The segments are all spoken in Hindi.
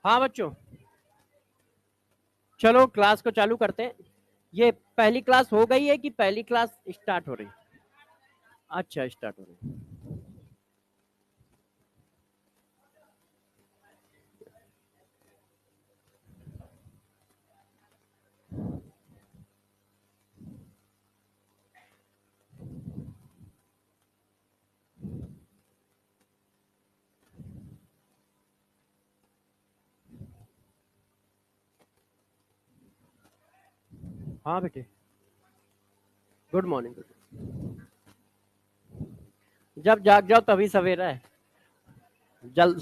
हाँ बच्चों, चलो क्लास को चालू करते हैं। ये पहली क्लास हो गई है कि पहली क्लास स्टार्ट हो रही है? अच्छा, स्टार्ट हो रही है। हाँ बेटे, गुड मॉर्निंग। जब जाग जाओ तभी सवेरा है। जल्द।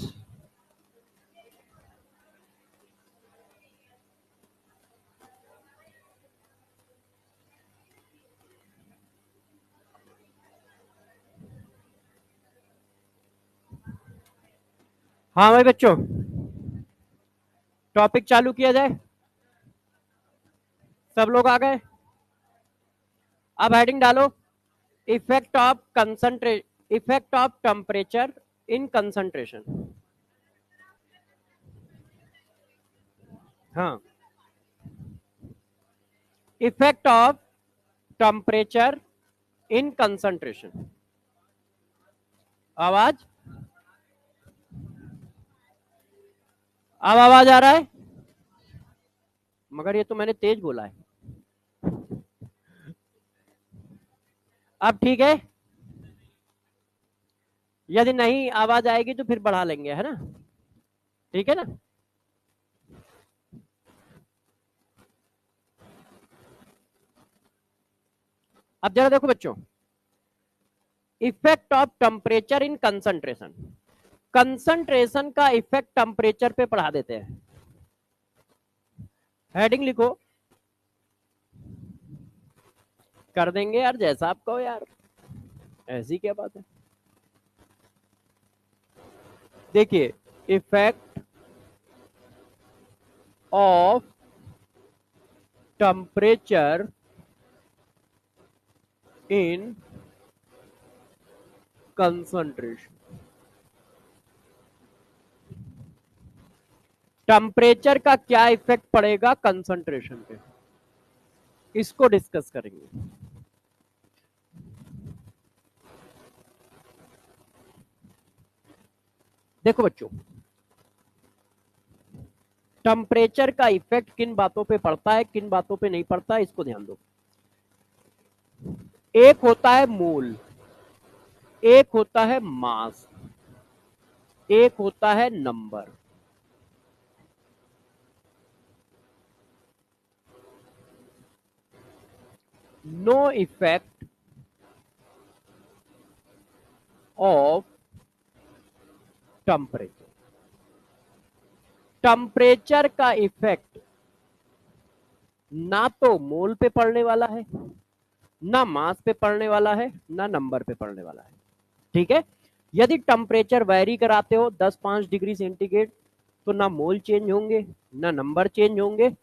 हाँ भाई बच्चों, टॉपिक चालू किया जाए। सब लोग आ गए? अब हेडिंग डालो। Effect of concentrate effect of temperature in concentration. हाँ, effect of temperature in concentration. आवाज, अब आवाज आ रहा है? मगर ये तो मैंने तेज बोला है। अब ठीक है। यदि नहीं आवाज आएगी तो फिर बढ़ा लेंगे, है ना? ठीक है ना? अब जरा देखो बच्चों, effect of temperature in concentration. Concentration का इफेक्ट टेम्परेचर पे पढ़ा देते हैं। हेडिंग लिखो। कर देंगे यार, जैसा आप कहो यार, ऐसी क्या बात है। देखिए, effect of temperature in concentration. Temperature का क्या इफेक्ट पड़ेगा कंसंट्रेशन पे, इसको डिस्कस करेंगे। देखो बच्चों, टेम्परेचर का इफेक्ट किन बातों पे पड़ता है, किन बातों पे नहीं पड़ता है, इसको ध्यान दो। एक होता है मोल, एक होता है मास, एक होता है number. No effect of temperature. Temperature का इफेक्ट ना तो मोल पे पड़ने वाला है, ना मास पे पड़ने वाला है, ना नंबर पे पड़ने वाला है। ठीक है? यदि टेम्परेचर वैरी कराते हो 10-5 डिग्री सेंटीग्रेड, तो ना मोल चेंज होंगे, ना नंबर चेंज होंगे,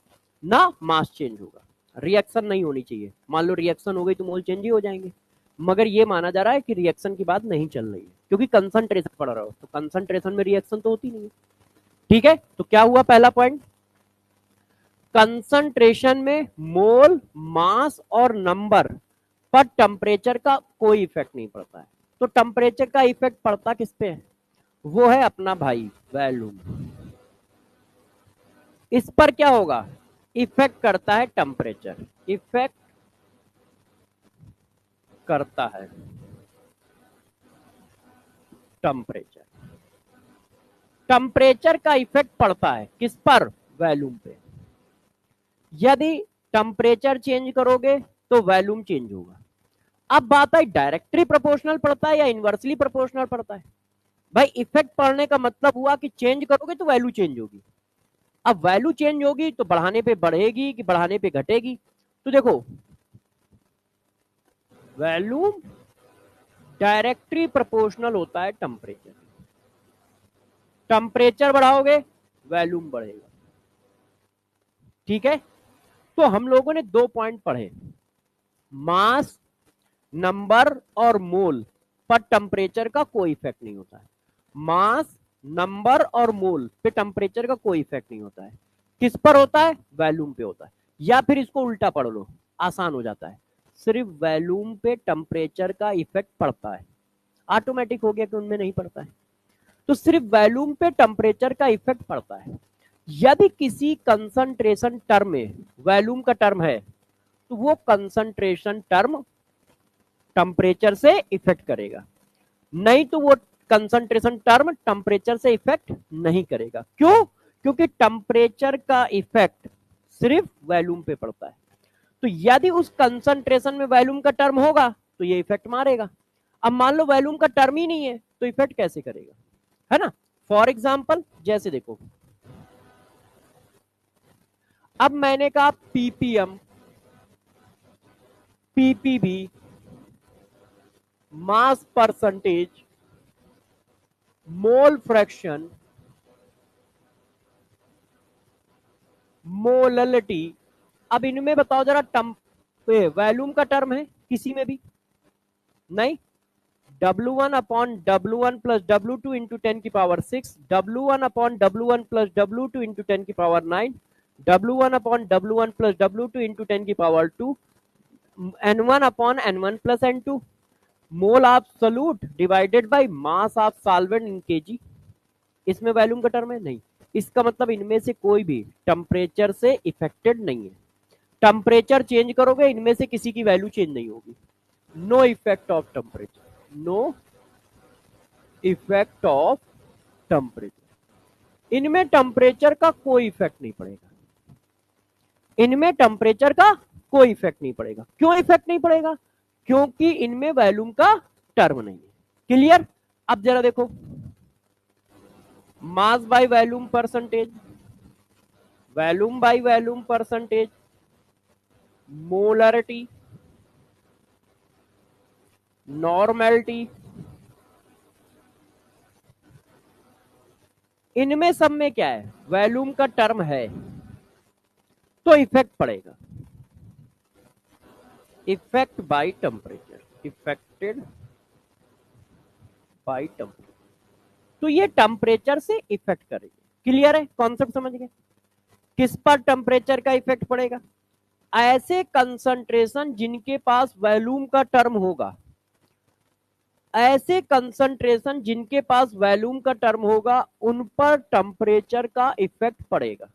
ना मास चेंज होगा। रिएक्शन नहीं होनी चाहिए। मान लो रिएक्शन हो गई तो मोल चेंज ही हो जाएंगे। मगर ये माना जा रहा है कि रिएक्शन की बात नहीं चल रही है, क्योंकि कंसंट्रेशन पड़ रहा हो, तो कंसंट्रेशन में रिएक्शन तो होती नहीं है। ठीक है, तो क्या हुआ पहला पॉइंट? कंसंट्रेशन में मोल, मास और नंबर पर टेम्परेचर का कोई इफेक्ट नहीं पड़ता है। तो टेम्परेचर का इफेक्ट पड़ता किस पे है? वो है अपना भाई वॉल्यूम। इस पर क्या होगा? इफेक्ट करता है टेम्परेचर। इफेक्ट करता है टेम्परेचर। टेम्परेचर का इफेक्ट पड़ता है किस पर? वॉल्यूम पे। यदि टेम्परेचर चेंज करोगे तो वॉल्यूम चेंज होगा। अब बात है डायरेक्टली प्रोपोर्शनल पड़ता है या इनवर्सली प्रोपोर्शनल पड़ता है। भाई इफेक्ट पड़ने का मतलब हुआ कि चेंज करोगे तो वैल्यू चेंज होगी। अब वैल्यू चेंज होगी तो बढ़ाने पे बढ़ेगी कि बढ़ाने पे घटेगी? तो देखो, वैल्यू डायरेक्टली प्रोपोर्शनल होता है टेम्परेचर। टेम्परेचर बढ़ाओगे, वॉल्यूम बढ़ेगा। ठीक है? तो हम लोगों ने दो पॉइंट पढ़े, मास, नंबर और मोल पर टेम्परेचर का कोई इफेक्ट नहीं होता है। मास, नंबर और मोल पे टेम्परेचर का कोई इफेक्ट नहीं होता है। किस पर होता है? वॉल्यूम पे होता है। या फिर इसको उल्टा पढ़ लो, आसान हो जाता है, सिर्फ वॉल्यूम पे टेम्परेचर का इफेक्ट पड़ता है। ऑटोमेटिक हो गया कि उनमें नहीं पड़ता है। तो सिर्फ वॉल्यूम पे टेम्परेचर का इफेक्ट पड़ता है। यदि किसी कंसंट्रेशन टर्म में वॉल्यूम का टर्म है तो वो कंसंट्रेशन टर्म टेम्परेचर से इफेक्ट करेगा, नहीं तो वो कंसंट्रेशन टर्म टेम्परेचर से इफेक्ट नहीं करेगा। क्यों? क्योंकि टेम्परेचर का इफेक्ट सिर्फ वॉल्यूम पे पड़ता है। तो यदि उस कंसंट्रेशन में वॉल्यूम का टर्म होगा तो ये इफेक्ट मारेगा। अब मान लो वॉल्यूम का टर्म ही नहीं है तो इफेक्ट कैसे करेगा, है ना? फॉर एग्जाम्पल जैसे देखो, अब मैंने कहा PPM, PPB, mass percentage, mole fraction, molality. अब इनमें बताओ जरा, वॉल्यूम का टर्म है किसी में भी? नहीं। W1 upon W1 plus W2 into 10 की power 6, W1 upon W1 plus W2 into 10 की power 9, W1 upon W1 plus W2 into 10 की power 2, N1 upon N1 plus N2, mole of solute divided by mass of solvent in KG. इसमें वॉल्यूम का टर्म है? नहीं। इसका मतलब इनमें से कोई भी टेम्परेचर से इफेक्टेड नहीं है। टेम्परेचर चेंज करोगे इनमें से किसी की वैल्यू चेंज नहीं होगी। No effect of temperature, no effect of temperature. इनमें टेम्परेचर का कोई इफेक्ट नहीं पड़ेगा, इनमें टेम्परेचर का कोई इफेक्ट नहीं पड़ेगा। क्यों इफेक्ट नहीं पड़ेगा? क्योंकि इनमें वॉल्यूम का टर्म नहीं है। क्लियर? अब जरा देखो, mass by volume percentage, volume by volume percentage, molarity, normality, इनमें सब में क्या है? वॉल्यूम का टर्म है तो इफेक्ट पड़ेगा। Effect by temperature, affected by temperature, तो ये टेम्परेचर से इफेक्ट करेगी। क्लियर है? कॉन्सेप्ट समझ गए? किस पर टेम्परेचर का इफेक्ट पड़ेगा? ऐसे कंसंट्रेशन जिनके पास वॉल्यूम का टर्म होगा, ऐसे कंसंट्रेशन जिनके पास वॉल्यूम का टर्म होगा उन पर टेम्परेचर का इफेक्ट पड़ेगा।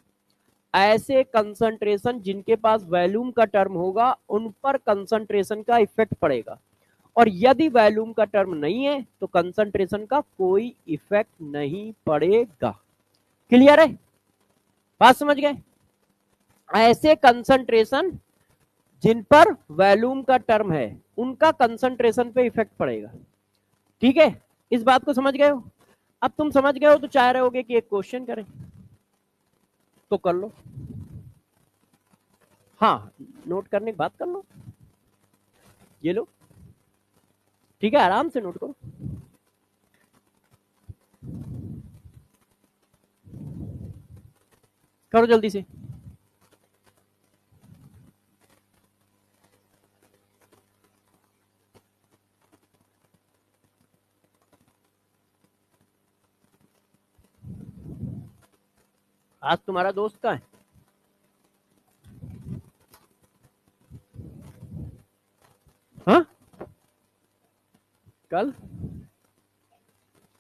ऐसे कंसंट्रेशन जिनके पास वॉल्यूम का टर्म होगा उन पर कंसंट्रेशन का इफेक्ट पड़ेगा। और यदि वॉल्यूम का टर्म नहीं है तो कंसंट्रेशन का कोई इफेक्ट नहीं पड़ेगा। क्लियर है? बात समझ गए? ऐसे कंसंट्रेशन जिन पर वॉल्यूम का टर्म है उनका कंसंट्रेशन पे इफेक्ट पड़ेगा। ठीक है? इस बात को समझ गए हो? अब तुम समझ गए हो तो चाह रहे होगे कि एक क्वेश्चन करें, तो कर लो। हाँ, नोट करने की बात कर लो, ये लो। ठीक है, आराम से नोट करो। करो जल्दी से। आज तुम्हारा दोस्त का है? हाँ, कल?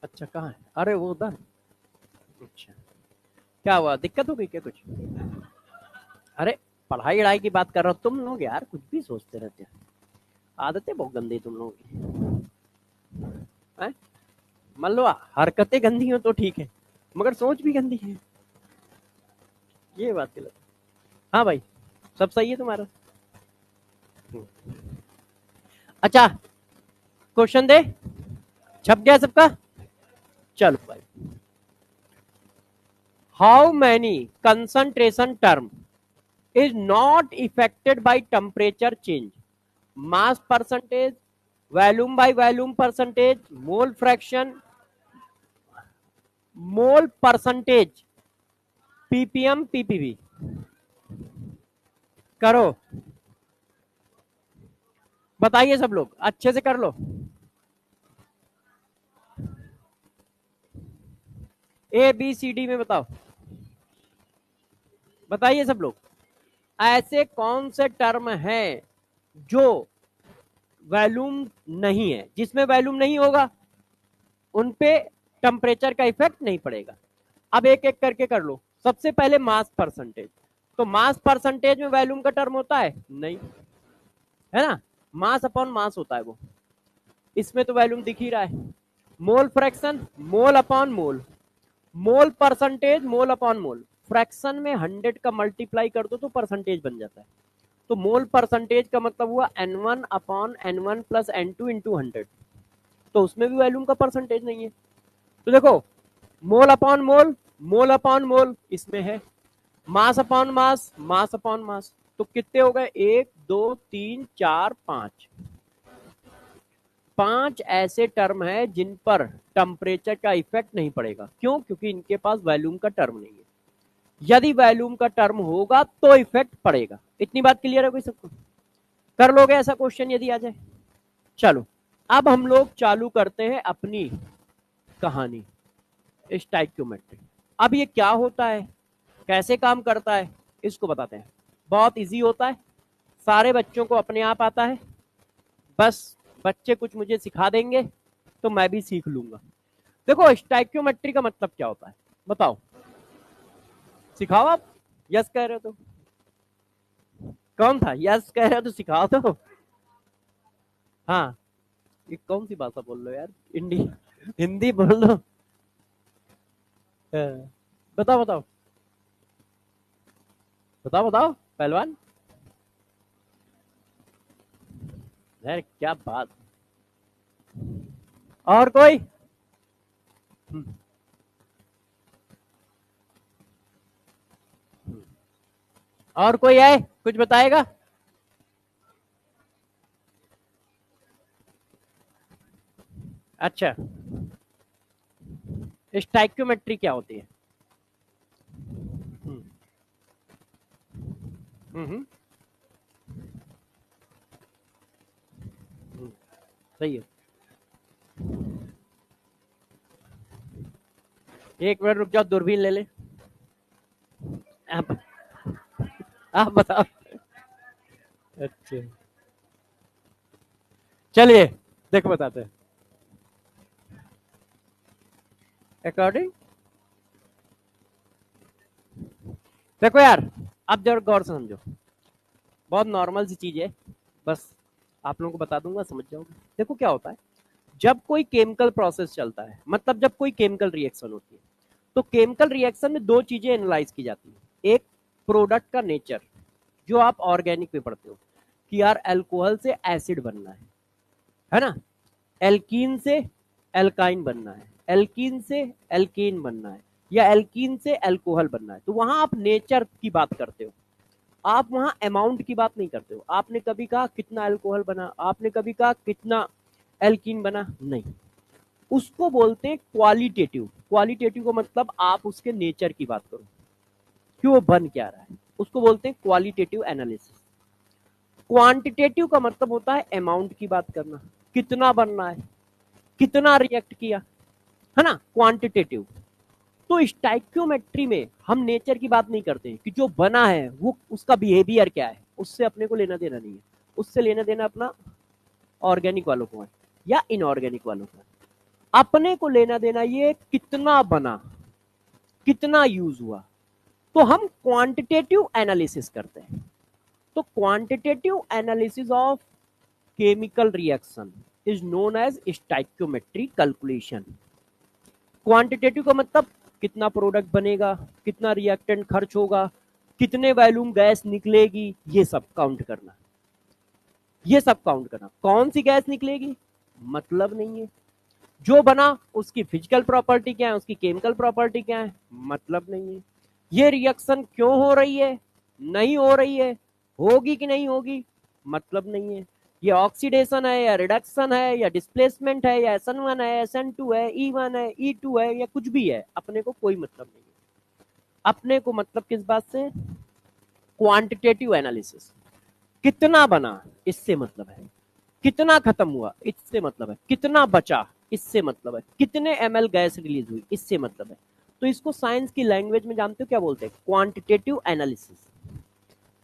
अच्छा, कहाँ है? अरे वो उधर। अच्छा, क्या हुआ? दिक्कत हो गई क्या कुछ? अरे, पढ़ाई वढ़ाई की बात कर रहा हूँ। तुम लोग यार कुछ भी सोचते रहते हो। आदतें बहुत गंदी तुम लोगों की हैं? मान लो हरकतें गंदी हो तो ठीक है, मगर सोच भी गंदी है, ये बात गलत है। हाँ भाई, सब सही है तुम्हारा? अच्छा, क्वेश्चन दे, छप गया सबका? चलो भाई, how many concentration term is not affected by temperature change? Mass percentage, volume by volume percentage, mole fraction, mole percentage, ppm ppb। करो, बताइए सब लोग, अच्छे से कर लो। ए बी सी डी में बताओ, बताइए सब लोग, ऐसे कौन से टर्म है जो वॉल्यूम नहीं है, जिसमें वॉल्यूम नहीं होगा उन पे टेम्परेचर का इफेक्ट नहीं पड़ेगा। अब एक एक करके कर लो। सबसे पहले मास परसेंटेज, तो मास परसेंटेज में वॉल्यूम का टर्म होता है नहीं, है ना, मास अपॉन मास होता है वो, इसमें तो वॉल्यूम दिख ही रहा है। Mole fraction, mole upon mole, mole percentage, mole upon mole, fraction में 100 का मल्टीप्लाई कर दो तो परसेंटेज बन जाता है। तो मोल परसेंटेज का मतलब हुआ N1 upon N1 plus N2 into 100, तो उसमें भी वॉल्यूम का परसेंटेज नहीं है। तो देखो, मोल अपॉन मोल, मोल अपॉन मोल इसमें है, mass upon mass, mass upon mass, तो कितने हो गए, 1 2 3 4 5, 5 ऐसे टर्म है जिन पर टेम्परेचर का इफेक्ट नहीं पड़ेगा। क्यों? क्योंकि इनके पास वॉल्यूम का टर्म नहीं है। यदि वॉल्यूम का टर्म होगा तो इफेक्ट पड़ेगा। इतनी बात क्लियर है कोई सबको? कर लोगे ऐसा क्वेश्चन यदि आ जाए? चलो, अब हम लोग चालू करते हैं अपनी कहानी, स्टोइकियोमेट्री। अब ये क्या होता है, कैसे काम करता है, इसको बताते हैं। बहुत इजी होता है, सारे बच्चों को अपने आप आता है, बस बच्चे कुछ मुझे सिखा देंगे तो मैं भी सीख लूंगा। देखो, स्टोइकियोमेट्री का मतलब क्या होता है, बताओ, सिखाओ आप। यस कह रहे हो तो कौन था, यस कह रहे हो तो सिखाओ तो। हाँ, ये कौन सी भाषा बोल लो यार, हिंदी बोल लो। बताओ बताओ बताओ बताओ पहलवान। यार क्या बात, और कोई? और कोई है कुछ बताएगा? अच्छा, स्टोइकियोमेट्री क्या होती है? हम्म, हम्म, सही है। एक मिनट रुक जाओ, दूरबीन ले ले। आप आप बताओ। अच्छा, चलिए देखो बताते हैं। अकॉर्डिंग, देखो यार, अब जरा गौर से समझो, बहुत नॉर्मल सी चीज है, बस आप लोगों को बता दूंगा, समझ जाओगे। देखो क्या होता है, जब कोई केमिकल प्रोसेस चलता है, मतलब जब कोई केमिकल रिएक्शन होती है, तो केमिकल रिएक्शन में दो चीजें एनालाइज की जाती है। एक, प्रोडक्ट का नेचर, जो आप ऑर्गेनिक में पढ़ते हो कि यार अल्कोहल से एसिड बनना है ना, एल्कीन से एल्काइन बनना है, एल्कीन से एल्केन बनना है, या एल्कीन से अल्कोहल बनना है, तो वहां आप नेचर की बात करते हो, आप वहां अमाउंट की बात नहीं करते हो। आपने कभी कहा कितना अल्कोहल बना, आपने कभी कहा कितना एल्कीन बना, नहीं, उसको बोलते हैं क्वालिटेटिव। क्वालिटेटिव का मतलब आप उसके नेचर की बात करो कि वो बन क्या रहा है, उसको बोलते हैं क्वालिटेटिव एनालिसिस। क्वांटिटेटिव का मतलब होता है अमाउंट की बात करना, कितना बनना है, कितना रिएक्ट किया, है ना, क्वांटिटेटिव। तो स्टोइकियोमेट्री में हम नेचर की बात नहीं करते कि जो बना है वो उसका बिहेवियर क्या है, उससे अपने को लेना देना नहीं है। उससे लेना देना अपना ऑर्गेनिक वालों को है या इनऑर्गेनिक वालों को है। अपने को लेना देना ये कितना बना, कितना यूज हुआ, तो हम क्वांटिटेटिव एनालिसिस करते हैं। तो quantitative analysis of chemical reaction is known as stoichiometry calculation. Quantitative का मतलब कितना प्रोडक्ट बनेगा, कितना रिएक्टेंट खर्च होगा, कितने वॉल्यूम गैस निकलेगी, ये सब काउंट करना, ये सब काउंट करना। कौन सी गैस निकलेगी मतलब नहीं है, जो बना उसकी फिजिकल प्रॉपर्टी क्या है, उसकी केमिकल प्रॉपर्टी क्या है, मतलब नहीं है। ये रिएक्शन क्यों हो रही है, नहीं हो रही है, होगी कि नहीं होगी, मतलब नहीं है। ये ऑक्सीडेशन है या रिडक्शन है या डिस्प्लेसमेंट है या SN1 है, SN2 है, E1 है, E2 है, या कुछ भी है, अपने को कोई मतलब नहीं है। अपने को मतलब किस बात से, क्वांटिटेटिव एनालिसिस। कितना बना इससे मतलब है, कितना खत्म हुआ इससे मतलब है, कितना बचा इससे मतलब है, कितने ml गैस रिलीज हुई इससे मतलब है। तो इसको साइंस की लैंग्वेज में जानते हो क्या बोलते हैं? Quantitative analysis.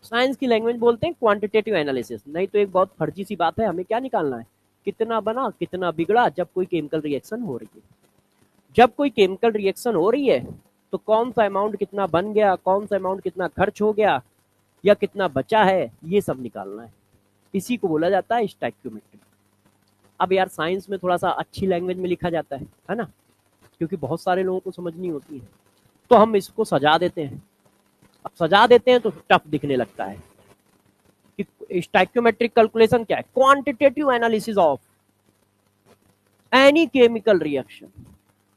साइंस की लैंग्वेज बोलते हैं क्वांटिटेटिव एनालिसिस। नहीं तो एक बहुत फर्जी सी बात है, हमें क्या निकालना है? कितना बना कितना बिगड़ा जब कोई केमिकल रिएक्शन हो रही है। जब कोई केमिकल रिएक्शन हो रही है तो कौन सा अमाउंट कितना बन गया, कौन सा अमाउंट कितना खर्च हो गया या कितना बचा है, ये सब निकालना है। इसी को बोला जाता है स्टैक्योमेट्री। अब यार साइंस में थोड़ा सा अच्छी लैंग्वेज में लिखा जाता है ना, क्योंकि बहुत सारे लोगों को समझ नहीं होती है, तो हम इसको सजा देते हैं। अब सजा देते हैं तो टफ दिखने लगता है कि स्टैक्योमेट्रिक कैलकुलेशन क्या है? Quantitative analysis of any chemical reaction.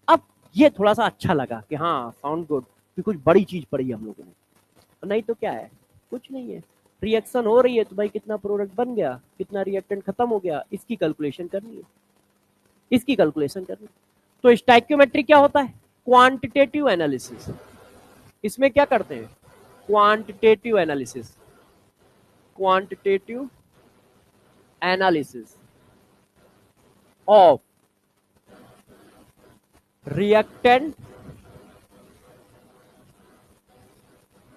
अब ये थोड़ा सा अच्छा लगा कि हाँ साउंड गुड, कि कुछ बड़ी चीज पढ़ी हम लोगों ने। नहीं तो क्या है, कुछ नहीं है। रिएक्शन हो रही है तो भाई कितना प्रोडक्ट बन गया, कितना रिएक्टेंट खत्म हो गया, इसकी कैलकुलेशन करनी है, इसकी कैलकुलेशन करनी है। तो स्टैक्योमेट्री क्या होता है? Quantitative analysis. इसमें क्या करते हैं? Quantitative analysis, quantitative analysis of reactant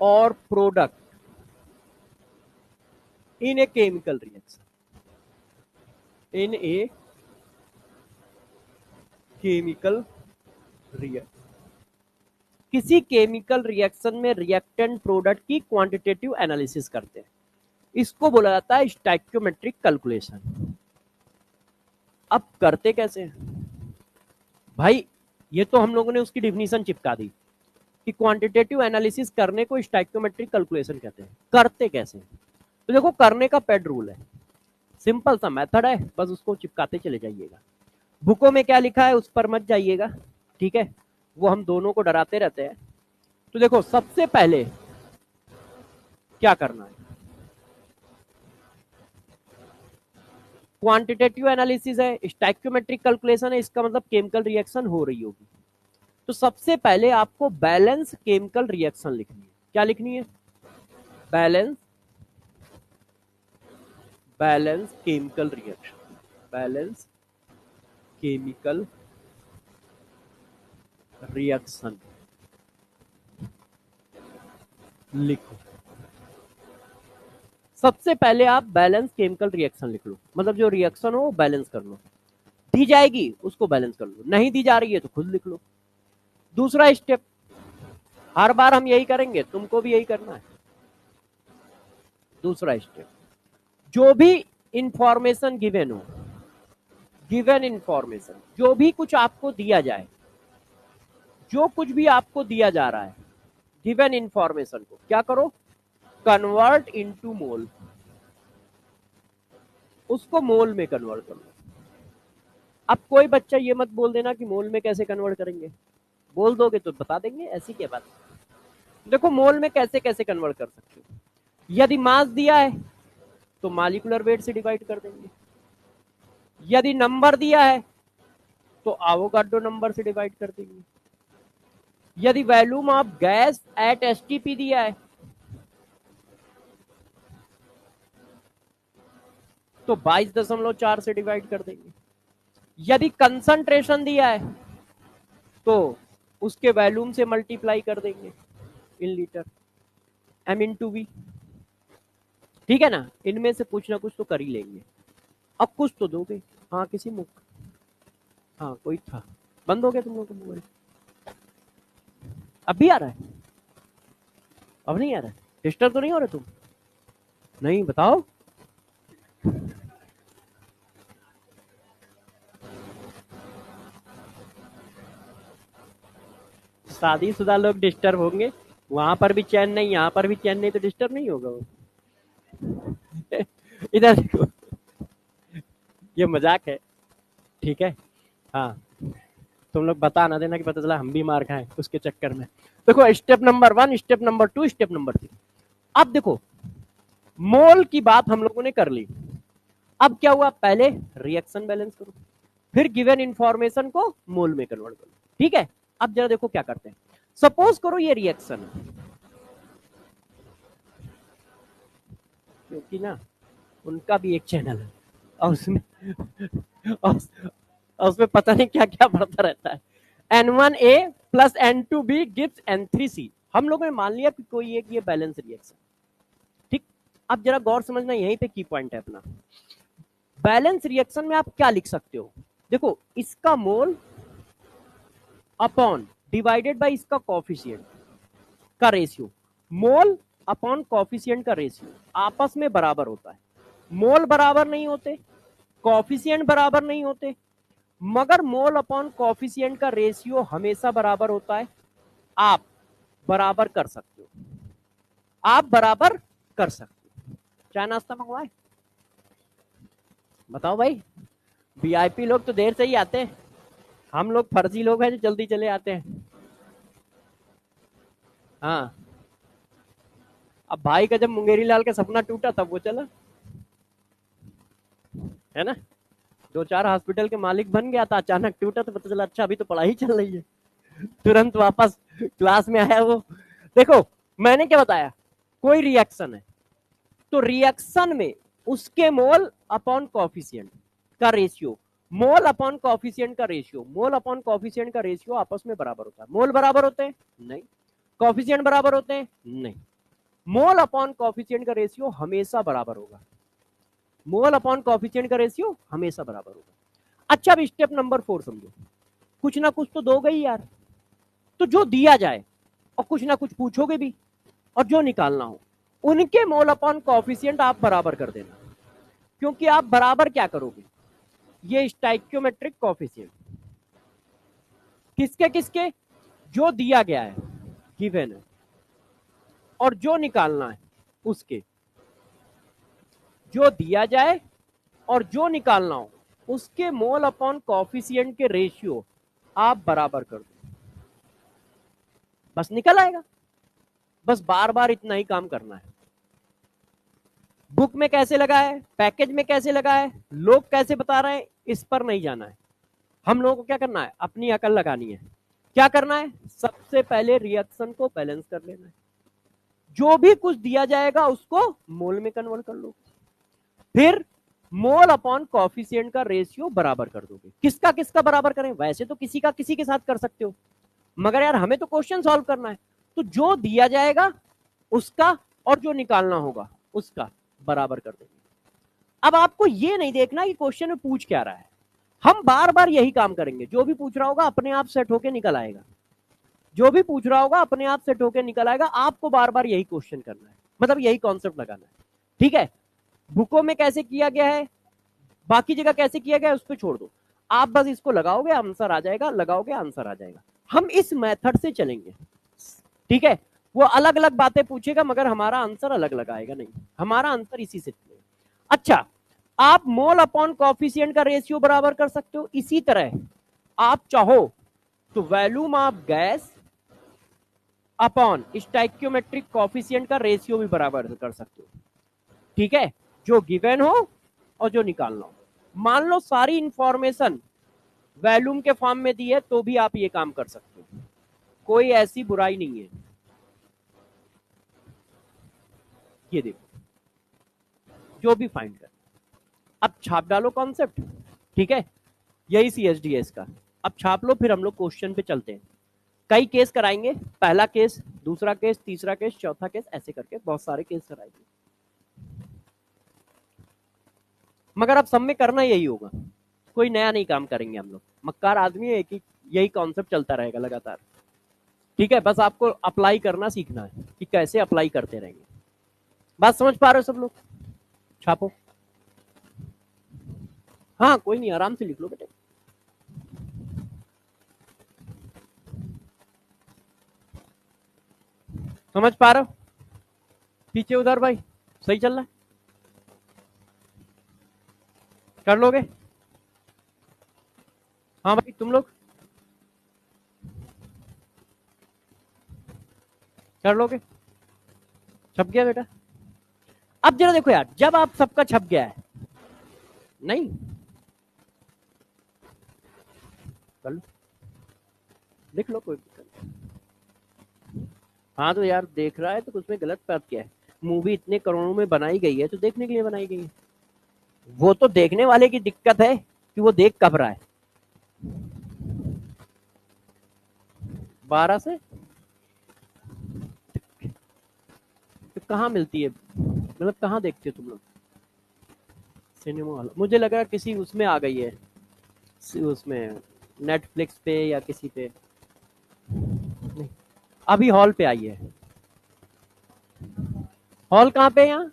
और product in a chemical reaction, in a chemical reaction। किसी केमिकल रिएक्शन में रिएक्टेंट प्रोडक्ट की क्वांटिटेटिव एनालिसिस करते हैं, इसको बोला जाता है स्टैक्योमेट्रिक कैलकुलेशन। अब करते कैसे हैं भाई? ये तो हम लोगों ने उसकी डिफिनीशन चिपका दी कि क्वांटिटेटिव एनालिसिस करने को स्टैक्योमेट्रिक कैलकुलेशन कहते हैं। करते कैसे? तो देखो, करने का पेड रूल है, सिंपल सा मेथड है, बस उसको चिपकाते चले जाइएगा। बुकों में क्या लिखा है उस पर मत जाइएगा, ठीक है? वो हम दोनों को डराते रहते हैं। तो देखो, सबसे पहले क्या करना है? क्वांटिटेटिव एनालिसिस है, स्टैक्योमेट्रिक कैलकुलेशन है, इसका मतलब केमिकल रिएक्शन हो रही होगी। तो सबसे पहले आपको बैलेंस केमिकल रिएक्शन लिखनी है। क्या लिखनी है? Balance, balance chemical reaction, balance chemical reaction लिखो। सबसे पहले आप बैलेंस केमिकल रिएक्शन लिख लो, मतलब जो रिएक्शन हो वो बैलेंस कर लो। दी जाएगी उसको बैलेंस कर लो, नहीं दी जा रही है तो खुद लिख लो। दूसरा स्टेप, हर बार हम यही करेंगे, तुमको भी यही करना है। दूसरा स्टेप, जो भी इंफॉर्मेशन गिवन हो, गिवन इंफॉर्मेशन, जो भी कुछ आपको दिया जाए, जो कुछ भी आपको दिया जा रहा है, गिवन इंफॉर्मेशन को क्या करो? कन्वर्ट इनटू मोल, उसको मोल में कन्वर्ट कर लो। अब कोई बच्चा ये मत बोल देना कि मोल में कैसे कन्वर्ट करेंगे, बोल दोगे तो बता देंगे, ऐसी क्या बात। देखो, मोल में कैसे कैसे कन्वर्ट कर सकते हो। यदि मास दिया है तो मॉलिक्यूलर वेट से डिवाइड कर देंगे। यदि नंबर दिया है तो एवोगाड्रो नंबर से डिवाइड कर देंगे। यदि volume of gas at STP दिया है तो 22.4 से डिवाइड कर देंगे। यदि कंसंट्रेशन दिया है तो उसके वॉल्यूम से मल्टीप्लाई कर देंगे in litre, M into V. ठीक है ना? इनमें से कुछ ना कुछ तो कर ही लेंगे। अब कुछ तो दोगे। हाँ, किसी मुख, हाँ कोई था। बंद हो गया तुम लोग का मोबाइल? अब भी आ रहा है? अब नहीं आ रहा है? डिस्टर्ब तो नहीं हो रहे तुम? नहीं, बताओ। शादीशुदा लोग डिस्टर्ब होंगे, वहां पर भी चैन नहीं, यहाँ पर भी चैन नहीं, तो डिस्टर्ब नहीं होगा वो। इधर देखो, ये मजाक है, ठीक है? हाँ, तुम लोग बता ना देना कि पता चला हम भी मार खाएं उसके चक्कर में। देखो, step number 1, step number 2, step number 3। अब देखो, मोल की बात हम लोगों ने कर ली। अब क्या हुआ? पहले रिएक्शन बैलेंस करो, फिर गिवन इंफॉर्मेशन को मोल में कन्वर्ट करो। ठीक है? अब जरा देखो क्या करते हैं। सपोज करो ये रिएक्शन है, क्योंकि ना उनका भी एक चैनल है और उसमें और उसमें पता नहीं क्या क्या बढ़ता रहता है। N1A plus N2B gives N3C। हम लोगों ने मान लिया कि कोई एक ये बैलेंस रिएक्शन। ठीक, अब जरा गौर समझना, यहीं पे की पॉइंट है अपना। बैलेंस रिएक्शन में आप क्या लिख सकते हो, देखो इसका मोल अपॉन डिवाइडेड बाय इसका कॉफिशिएंट का रेशियो, मोल अपॉन कॉफिशिएंट का रेशियो आपस में बराबर होता है। मोल बराबर नहीं होते, कॉफिशिएंट बराबर नहीं होते, मगर मोल अपॉन कॉफिशिएंट का रेशियो हमेशा बराबर होता है। आप बराबर कर सकते हो, आप बराबर कर सकते हो। चाय नाश्ता मंगवाए, बताओ भाई। वीआईपी लोग तो देर से ही आते हैं, हम लोग फर्जी लोग हैं जो जल्दी चले आते हैं। हाँ, अब भाई का जब मुंगेरी लाल का सपना टूटा तब वो चला, है ना। 2-4 हॉस्पिटल के मालिक बन गया था, अचानक टूटा तो पता चला अच्छा अभी तो पढ़ाई चल रही है, तुरंत वापस क्लास में आया वो। देखो मैंने क्या बताया, कोई रिएक्शन है तो रिएक्शन में उसके मोल अपॉन कॉफिशिएंट का रेशियो, मोल अपॉन कॉफिशिएंट का रेशियो, मोल अपॉन कॉफिशिएंट का रेशियो आपस में बराबर होता है। मोल बराबर होते हैं नहीं, कॉफिशिएंट बराबर होते हैं नहीं, मोल अपॉन कॉफिशिएंट का रेशियो हमेशा बराबर होगा, मोल अपॉन कॉफिशिएंट का रेशियो हमेशा बराबर होगा। अच्छा, अब स्टेप नंबर 4 समझो, कुछ ना कुछ तो दोगे ही यार, तो जो दिया जाए और कुछ ना कुछ पूछोगे भी, और जो निकालना हो उनके मोल अपॉन कॉफिशिएंट आप बराबर कर देना, क्योंकि आप बराबर क्या करोगे, ये स्टोइकियोमेट्रिक कॉफिशिएंट किसके किसके, जो दिया गया है गिवन है, और जो निकालना है उसके, जो दिया जाए और जो निकालना हो उसके मोल अपॉन कॉफिशिएंट के रेशियो आप बराबर कर दो, बस निकल आएगा। बस बार बार इतना ही काम करना है। बुक में कैसे लगा है, पैकेज में कैसे लगा है, लोग कैसे बता रहे हैं, इस पर नहीं जाना है। हम लोगों को क्या करना है, अपनी अकल लगानी है। क्या करना है, सबसे पहले रिएक्शन को बैलेंस कर लेना है, जो भी कुछ दिया जाएगा उसको मोल में कन्वर्ट कर लो, फिर मोल अपॉन कॉफिशिएंट का रेशियो बराबर कर दोगे। किसका किसका बराबर करें, वैसे तो किसी का किसी के साथ कर सकते हो, मगर यार हमें तो क्वेश्चन सॉल्व करना है, तो जो दिया जाएगा उसका और जो निकालना होगा उसका बराबर कर देंगे। अब आपको ये नहीं देखना कि क्वेश्चन में पूछ क्या रहा है, हम बार बार यही काम करेंगे, जो भी पूछ रहा होगा अपने आप सेट होके निकल आएगा, जो भी पूछ रहा होगा अपने आप सेट होके निकल आएगा। आपको बार बार यही क्वेश्चन करना है, मतलब यही कॉन्सेप्ट लगाना है, ठीक है। बुकों में कैसे किया गया है, बाकी जगह कैसे किया गया है, उस पर छोड़ दो, आप बस इसको लगाओगे आंसर आ जाएगा, लगाओगे आंसर आ जाएगा। हम इस मेथड से चलेंगे, ठीक है। वो अलग अलग बातें पूछेगा मगर हमारा आंसर अलग लगाएगा नहीं, हमारा आंसर इसी से चलेगा। अच्छा, आप मोल अपॉन कॉफिशिएंट का रेशियो बराबर कर सकते हो, इसी तरह आप चाहो तो volume of gas upon stoichiometric coefficient का रेशियो भी बराबर कर सकते हो, ठीक है, जो गिवन हो और जो निकालना हो। मान लो सारी इंफॉर्मेशन वॉल्यूम के फॉर्म में दी है तो भी आप ये काम कर सकते हो, कोई ऐसी बुराई नहीं है। ये देखो जो भी फाइंड कर, अब छाप डालो कॉन्सेप्ट, ठीक है, यही CSDS का। अब छाप लो, फिर हम लोग क्वेश्चन पे चलते हैं। कई केस कराएंगे, पहला केस, दूसरा केस, तीसरा केस, चौथा केस, ऐसे करके बहुत सारे केस कराएंगे, मगर अब सब में करना यही होगा, कोई नया नहीं काम करेंगे हम लोग, मक्कार आदमी है कि यही कॉन्सेप्ट चलता रहेगा लगातार, ठीक है। बस आपको अप्लाई करना सीखना है कि कैसे अप्लाई करते रहेंगे। बात समझ पा रहे हो सब लोग, छापो। हाँ कोई नहीं, आराम से लिख लो बेटे। समझ पा रहे हो, पीछे उधर भाई सही चल रहा है, कर लोगे। हाँ भाई तुम लोग कर लोगे, छप गया बेटा। अब जरा देखो यार, जब आप सबका छप गया है, नहीं कर लो, लिख लो, कोई दिक्कत। हाँ तो यार देख रहा है तो उसमें गलत बात क्या है, मूवी इतने करोड़ों में बनाई गई है तो देखने के लिए बनाई गई है, वो तो देखने वाले की दिक्कत है कि वो देख कब रहा है। 12 से तो कहाँ मिलती है, मतलब कहाँ देखते हो तुम लोग? सिनेमा हॉल, मुझे लगा किसी उसमें आ गई है, उसमें नेटफ्लिक्स पे या किसी पे। नहीं, अभी हॉल पे आई है। हॉल कहाँ पे है यहाँ?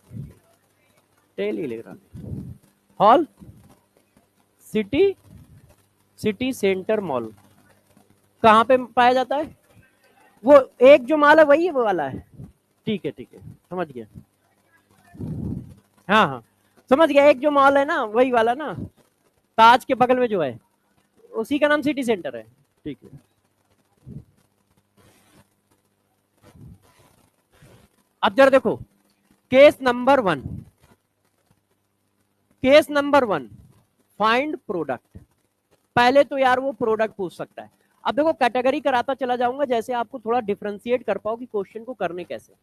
Telegram hall, city, city centre mall कहाँ पे पाया जाता है? वो एक जो माल है वही है, वो वाला है। ठीक है, ठीक है, समझ गया। हाँ हाँ, समझ गया, एक जो मॉल है ना वही वाला ना, ताज के बगल में जो है, उसी का नाम सिटी सेंटर है। ठीक है, अब जरा देखो, case number 1, case number 1, find product. पहले तो यार वो प्रोडक्ट पूछ सकता है। अब देखो कैटेगरी कराता चला जाऊंगा, जैसे आपको थोड़ा डिफरेंशिएट कर पाओ कि क्वेश्चन को करने कैसे।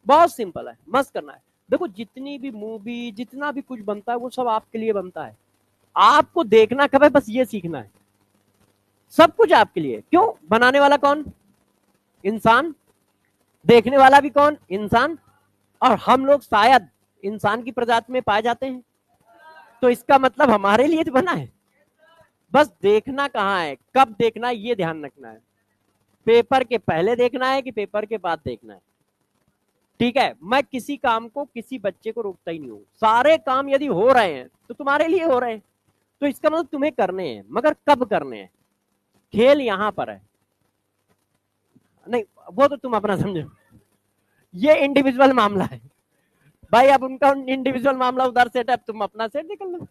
बहुत सिंपल है, मस्त करना है। देखो जितनी भी मूवी, जितना भी कुछ बनता है वो सब आपके लिए बनता है, आपको देखना कब है, बस ये सीखना है। सब कुछ आपके लिए, क्यों? बनाने वाला कौन? इंसान। देखने वाला भी कौन? इंसान। और हम लोग शायद इंसान की प्रजाति में पाए जाते हैं, तो इसका मतलब हमारे लिए तो बना है। बस देखना कहाँ है, कब देखना है, ये ध्यान रखना है। पेपर के पहले देखना है कि पेपर के बाद देखना है? ठीक है, मैं किसी काम को, किसी बच्चे को रोकता ही नहीं हूँ। सारे काम यदि हो रहे हैं तो तुम्हारे लिए हो रहे हैं, तो इसका मतलब तुम्हें करने हैं, मगर कब करने हैं? खेल यहां पर है। नहीं, वो तो तुम अपना समझो, ये इंडिविजुअल मामला है भाई। अब उनका इंडिविजुअल मामला उधर सेट है, तुम अपना सेट निकल लो,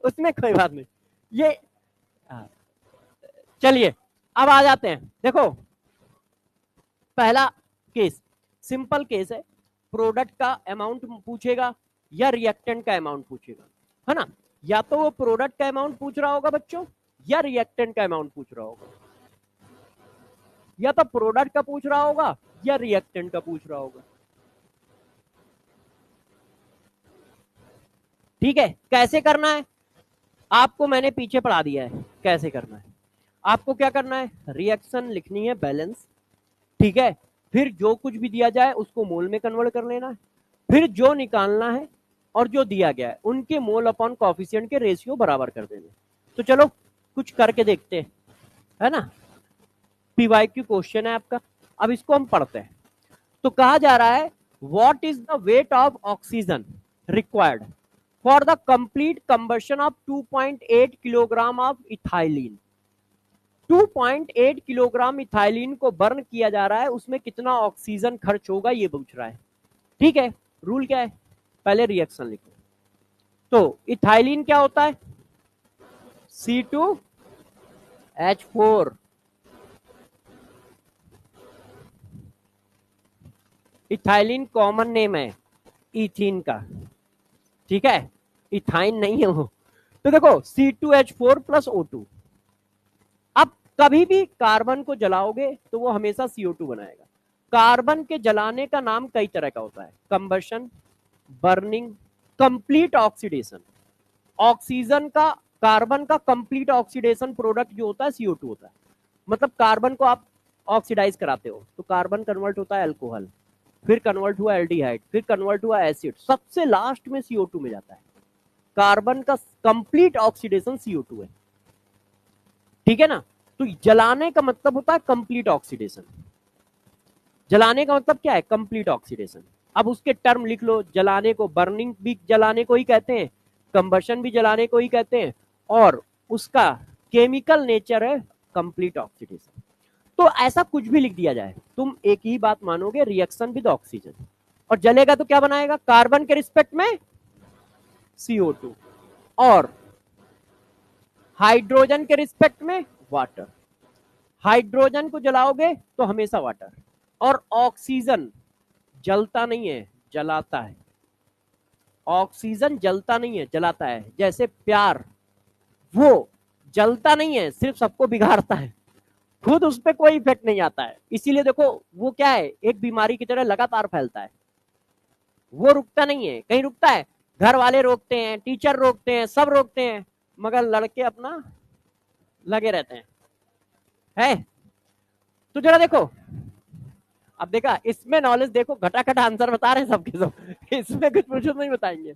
उसमें कोई बात नहीं। ये हाँ, चलिए अब आ जाते हैं। देखो पहला केस सिंपल केस है, प्रोडक्ट का अमाउंट पूछेगा या रिएक्टेंट का अमाउंट पूछेगा, है ना? या तो वो प्रोडक्ट का अमाउंट पूछ रहा होगा बच्चों, या रिएक्टेंट का अमाउंट पूछ रहा होगा। या तो प्रोडक्ट का पूछ रहा होगा या रिएक्टेंट का पूछ रहा होगा। ठीक है, कैसे करना है आपको मैंने पीछे पढ़ा दिया है, कैसे करना है। आपको क्या करना है, रिएक्शन लिखनी है बैलेंस, ठीक है। फिर जो कुछ भी दिया जाए उसको मोल में कन्वर्ट कर लेना है। फिर जो निकालना है और जो दिया गया है उनके मोल अपॉन कॉफिशिएंट के रेशियो बराबर कर देने। तो चलो कुछ करके देखते हैं, है ना? पीवाईक्यू क्वेश्चन है आपका। अब इसको हम पढ़ते हैं। तो कहा जा रहा है what is the weight of oxygen required for the complete combustion of 2.8 kilogram of ethylene. 2.8 kilogram ethylene को बर्न किया जा रहा है, उसमें कितना ऑक्सीजन खर्च होगा ये पूछ रहा है। ठीक है, रूल क्या है, पहले रिएक्शन लिखो। तो इथाइलिन क्या होता है? C2H4। इथाइलिन कॉमन नेम है इथीन का, ठीक है, इथाइन नहीं है वो। तो देखो C2H4 प्लस O2। अब कभी भी कार्बन को जलाओगे तो वो हमेशा CO2 बनाएगा। कार्बन के जलाने का नाम कई तरह का होता है, combustion, burning, complete oxidation. Oxygen का, कार्बन का कंप्लीट ऑक्सीडेशन प्रोडक्ट जो होता है CO2 होता है। मतलब कार्बन को आप ऑक्सीडाइज कराते हो तो कार्बन कन्वर्ट होता है अल्कोहल, फिर कन्वर्ट हुआ एल्डिहाइड, फिर कन्वर्ट हुआ एसिड, सबसे लास्ट में CO2 में जाता है। कार्बन का कंप्लीट ऑक्सीडेशन CO2 है, ठीक है ना? तो जलाने का मतलब होता है कंप्लीट ऑक्सीडेशन। जलाने का मतलब क्या है? Complete oxidation. अब उसके टर्म लिख लो, जलाने को बर्निंग भी जलाने को ही कहते हैं, कंबशन भी जलाने को ही कहते हैं, और उसका केमिकल नेचर है कंप्लीट ऑक्सीडेशन। तो ऐसा कुछ भी लिख दिया जाए, तुम एक ही बात मानोगे, रिएक्शन विद ऑक्सीजन। और जलेगा तो क्या बनाएगा? कार्बन के रिस्पेक्ट में CO2, और हाइड्रोजन के रिस्पेक्ट में वाटर। हाइड्रोजन को जलाओगे तो हमेशा वाटर। और ऑक्सीजन जलता नहीं है, जलाता है। ऑक्सीजन जलता नहीं है, जलाता है। जैसे प्यार, वो जलता नहीं है, सिर्फ सबको बिगाड़ता है, खुद उस पर कोई इफेक्ट नहीं आता है। इसीलिए देखो वो क्या है, एक बीमारी की तरह लगातार फैलता है, वो रुकता नहीं है। कहीं रुकता है? घर वाले रोकते हैं, टीचर रोकते हैं, सब रोकते हैं, मगर लड़के अपना लगे रहते हैं, है? तो जरा देखो, अब देखा इसमें नॉलेज देखो, घटाखट आंसर बता रहे हैं सबके सब, इसमें कुछ पूछो नहीं बताएंगे।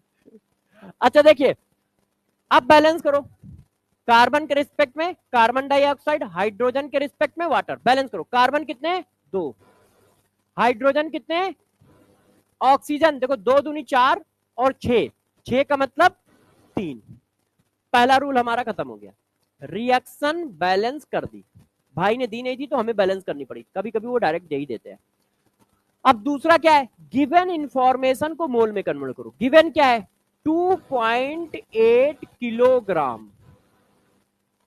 अच्छा देखिए, अब बैलेंस करो, कार्बन के रिस्पेक्ट में कार्बन डाइऑक्साइड, हाइड्रोजन के रिस्पेक्ट में वाटर, बैलेंस करो। कार्बन कितने, 2, हाइड्रोजन कितने, ऑक्सीजन देखो 2 दूनी 4 और 6, 6 का मतलब 3। पहला रूल हमारा खत्म हो गया, रिएक्शन बैलेंस कर दी। भाई ने दी नहीं थी तो हमें बैलेंस करनी पड़ी, कभी कभी वो डायरेक्ट दे ही देते हैं। अब दूसरा क्या है, गिवन इंफॉर्मेशन को मोल में कन्वर्ट करो। गिवन क्या है, 2.8 किलोग्राम।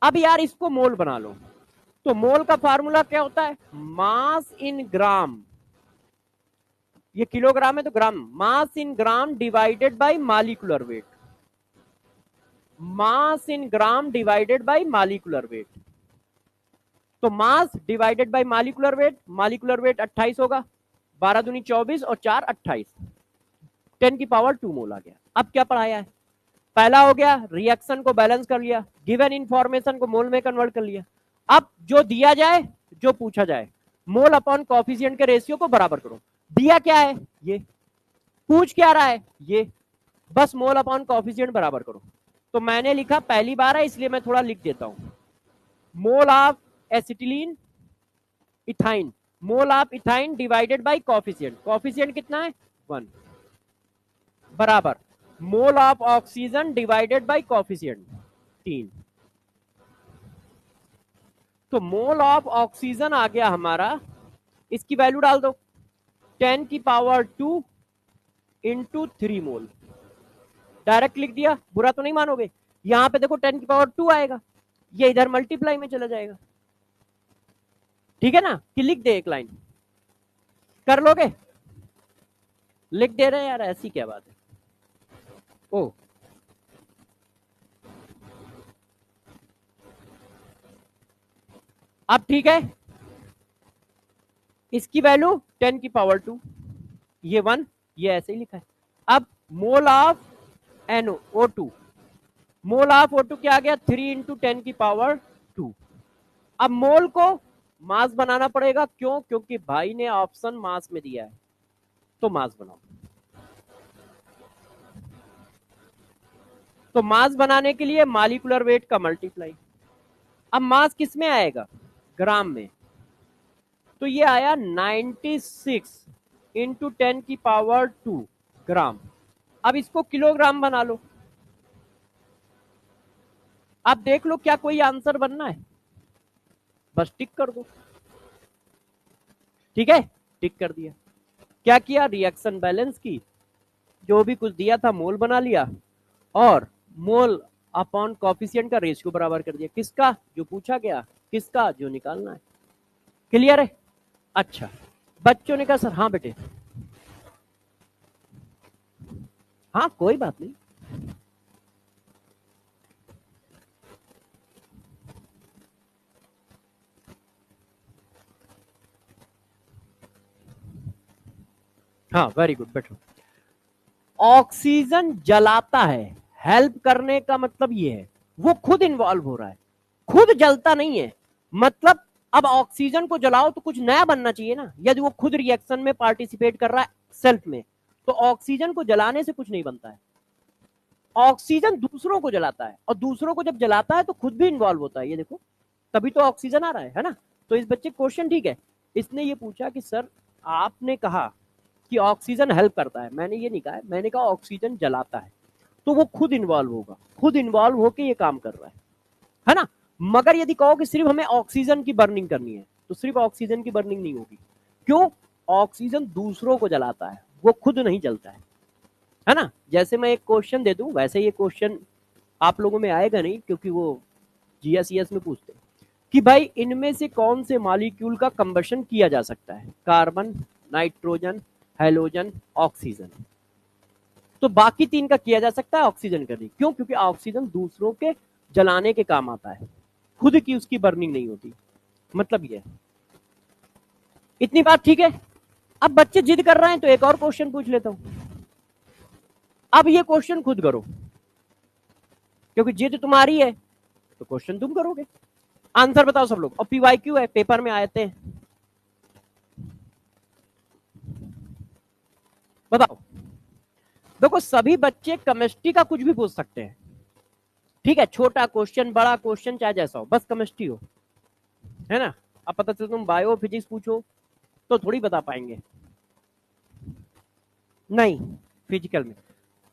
अब यार इसको मोल बना लो, तो मोल का फार्मूला क्या होता है, मास इन ग्राम, ये किलोग्राम है तो gram, mass in gram divided by molecular weight, mass in gram divided by molecular weight. तो mass divided by molecular weight 28 होगा, 12 दूनी 24 और 4 28, 10⁻² मोल आ गया। अब क्या पढ़ाया है, पहला हो गया रिएक्शन को बैलेंस कर लिया, गिवन इंफॉर्मेशन को मोल में कन्वर्ट कर लिया। अब जो दिया जाए, जो पूछा जाए, मोल अपॉन कॉफिशिएंट के रेशियो को बराबर करो। दिया क्या है, ये पूछ क्या रहा है, ये बस मोल अपॉन कॉफिशिएंट बराबर करो। तो मैंने लिखा, पहली बार है इसलिए मैं थोड़ा लिख देता हूं, mole of acetylene ethyne, mole of ethyne divided by coefficient, coefficient कितना है 1, बराबर mole of oxygen divided by coefficient 3। तो मोल ऑफ ऑक्सीजन आ गया हमारा, इसकी वैल्यू डाल दो, 10⁻² इंटू 3 मोल, डायरेक्ट लिख दिया, बुरा तो नहीं मानोगे। यहां पे देखो 10⁻² आएगा, ये इधर मल्टीप्लाई में चला जाएगा, ठीक है ना, कि लिख दे एक लाइन, कर लोगे, लिख दे रहे हैं यार, ऐसी क्या बात है। ओ अब ठीक है, इसकी वैल्यू 10⁻², ये 1, ये ऐसे ही लिखा है। अब mole of NO2, mole of O2 क्या आ गया, 3 इंटू 10⁻²। अब मोल को मास बनाना पड़ेगा, क्यों, क्योंकि भाई ने ऑप्शन मास में दिया है, तो मास बनाओ। तो मास बनाने के लिए मॉलिक्यूलर वेट का मल्टीप्लाई। अब मास किस में आएगा, ग्राम में, तो ये आया 96 इंटू 10⁻² ग्राम। अब इसको किलोग्राम बना लो, अब देख लो क्या कोई आंसर बनना है, बस टिक कर दो, ठीक है, टिक कर दिया। क्या किया, रिएक्शन बैलेंस की, जो भी कुछ दिया था मोल बना लिया, और मोल अपॉन कॉफिशिएंट का रेशियो बराबर कर दिया, किसका, जो पूछा गया, किसका, जो निकालना है। क्लियर है। अच्छा, बच्चों ने कहा सर हाँ बेटे, हाँ कोई बात नहीं, हाँ वेरी गुड, बैठो। ऑक्सीजन जलाता है, हेल्प करने का मतलब ये है वो खुद इन्वॉल्व हो रहा है, खुद जलता नहीं है। मतलब अब ऑक्सीजन को जलाओ तो कुछ नया बनना चाहिए ना, यदि वो खुद रिएक्शन में पार्टिसिपेट कर रहा है सेल्फ में, तो ऑक्सीजन को जलाने से कुछ नहीं बनता है। ऑक्सीजन दूसरों को जलाता है, और दूसरों को जब जलाता है तो खुद भी इन्वॉल्व होता है, ये देखो, तभी तो ऑक्सीजन आ रहा है ना। तो इस बच्चे क्वेश्चन ठीक है, इसने ये पूछा कि सर आपने कहा कि ऑक्सीजन हेल्प करता है, मैंने ये नहीं कहा है, मैंने कहा ऑक्सीजन जलाता है, तो वो खुद इन्वॉल्व होगा, खुद इन्वॉल्व होकर ये काम कर रहा है ना। मगर यदि कहो कि सिर्फ हमें ऑक्सीजन की बर्निंग करनी है, तो सिर्फ ऑक्सीजन की बर्निंग नहीं होगी, क्यों, ऑक्सीजन दूसरों को जलाता है, वो खुद नहीं जलता है ना। जैसे मैं एक क्वेश्चन दे दूं, वैसे ये क्वेश्चन आप लोगों में आएगा नहीं, क्योंकि वो GS में पूछते हैं कि भाई इनमें से कौन से मॉलिक्यूल का कंबशन किया जा सकता है, कार्बन, नाइट्रोजन, हेलोजन, ऑक्सीजन। तो बाकी 3 का किया जा सकता है, ऑक्सीजन का नहीं, क्यों, क्योंकि ऑक्सीजन दूसरों के जलाने के काम आता है, खुद की उसकी बर्निंग नहीं होती, मतलब ये। इतनी बात ठीक है। अब बच्चे जिद कर रहे हैं तो एक और क्वेश्चन पूछ लेता हूं। अब ये क्वेश्चन खुद करो, क्योंकि जिद तुम्हारी है तो क्वेश्चन तुम करोगे। आंसर बताओ सब लोग, और PYQ है, पेपर में आए थे, बताओ। देखो सभी बच्चे केमिस्ट्री का कुछ भी पूछ सकते हैं, ठीक है, छोटा क्वेश्चन बड़ा क्वेश्चन चाहे जैसा हो, बस केमिस्ट्री हो, है ना। अब पता चल तुम बायो फिजिक्स पूछो तो थोड़ी बता पाएंगे, नहीं। फिजिकल में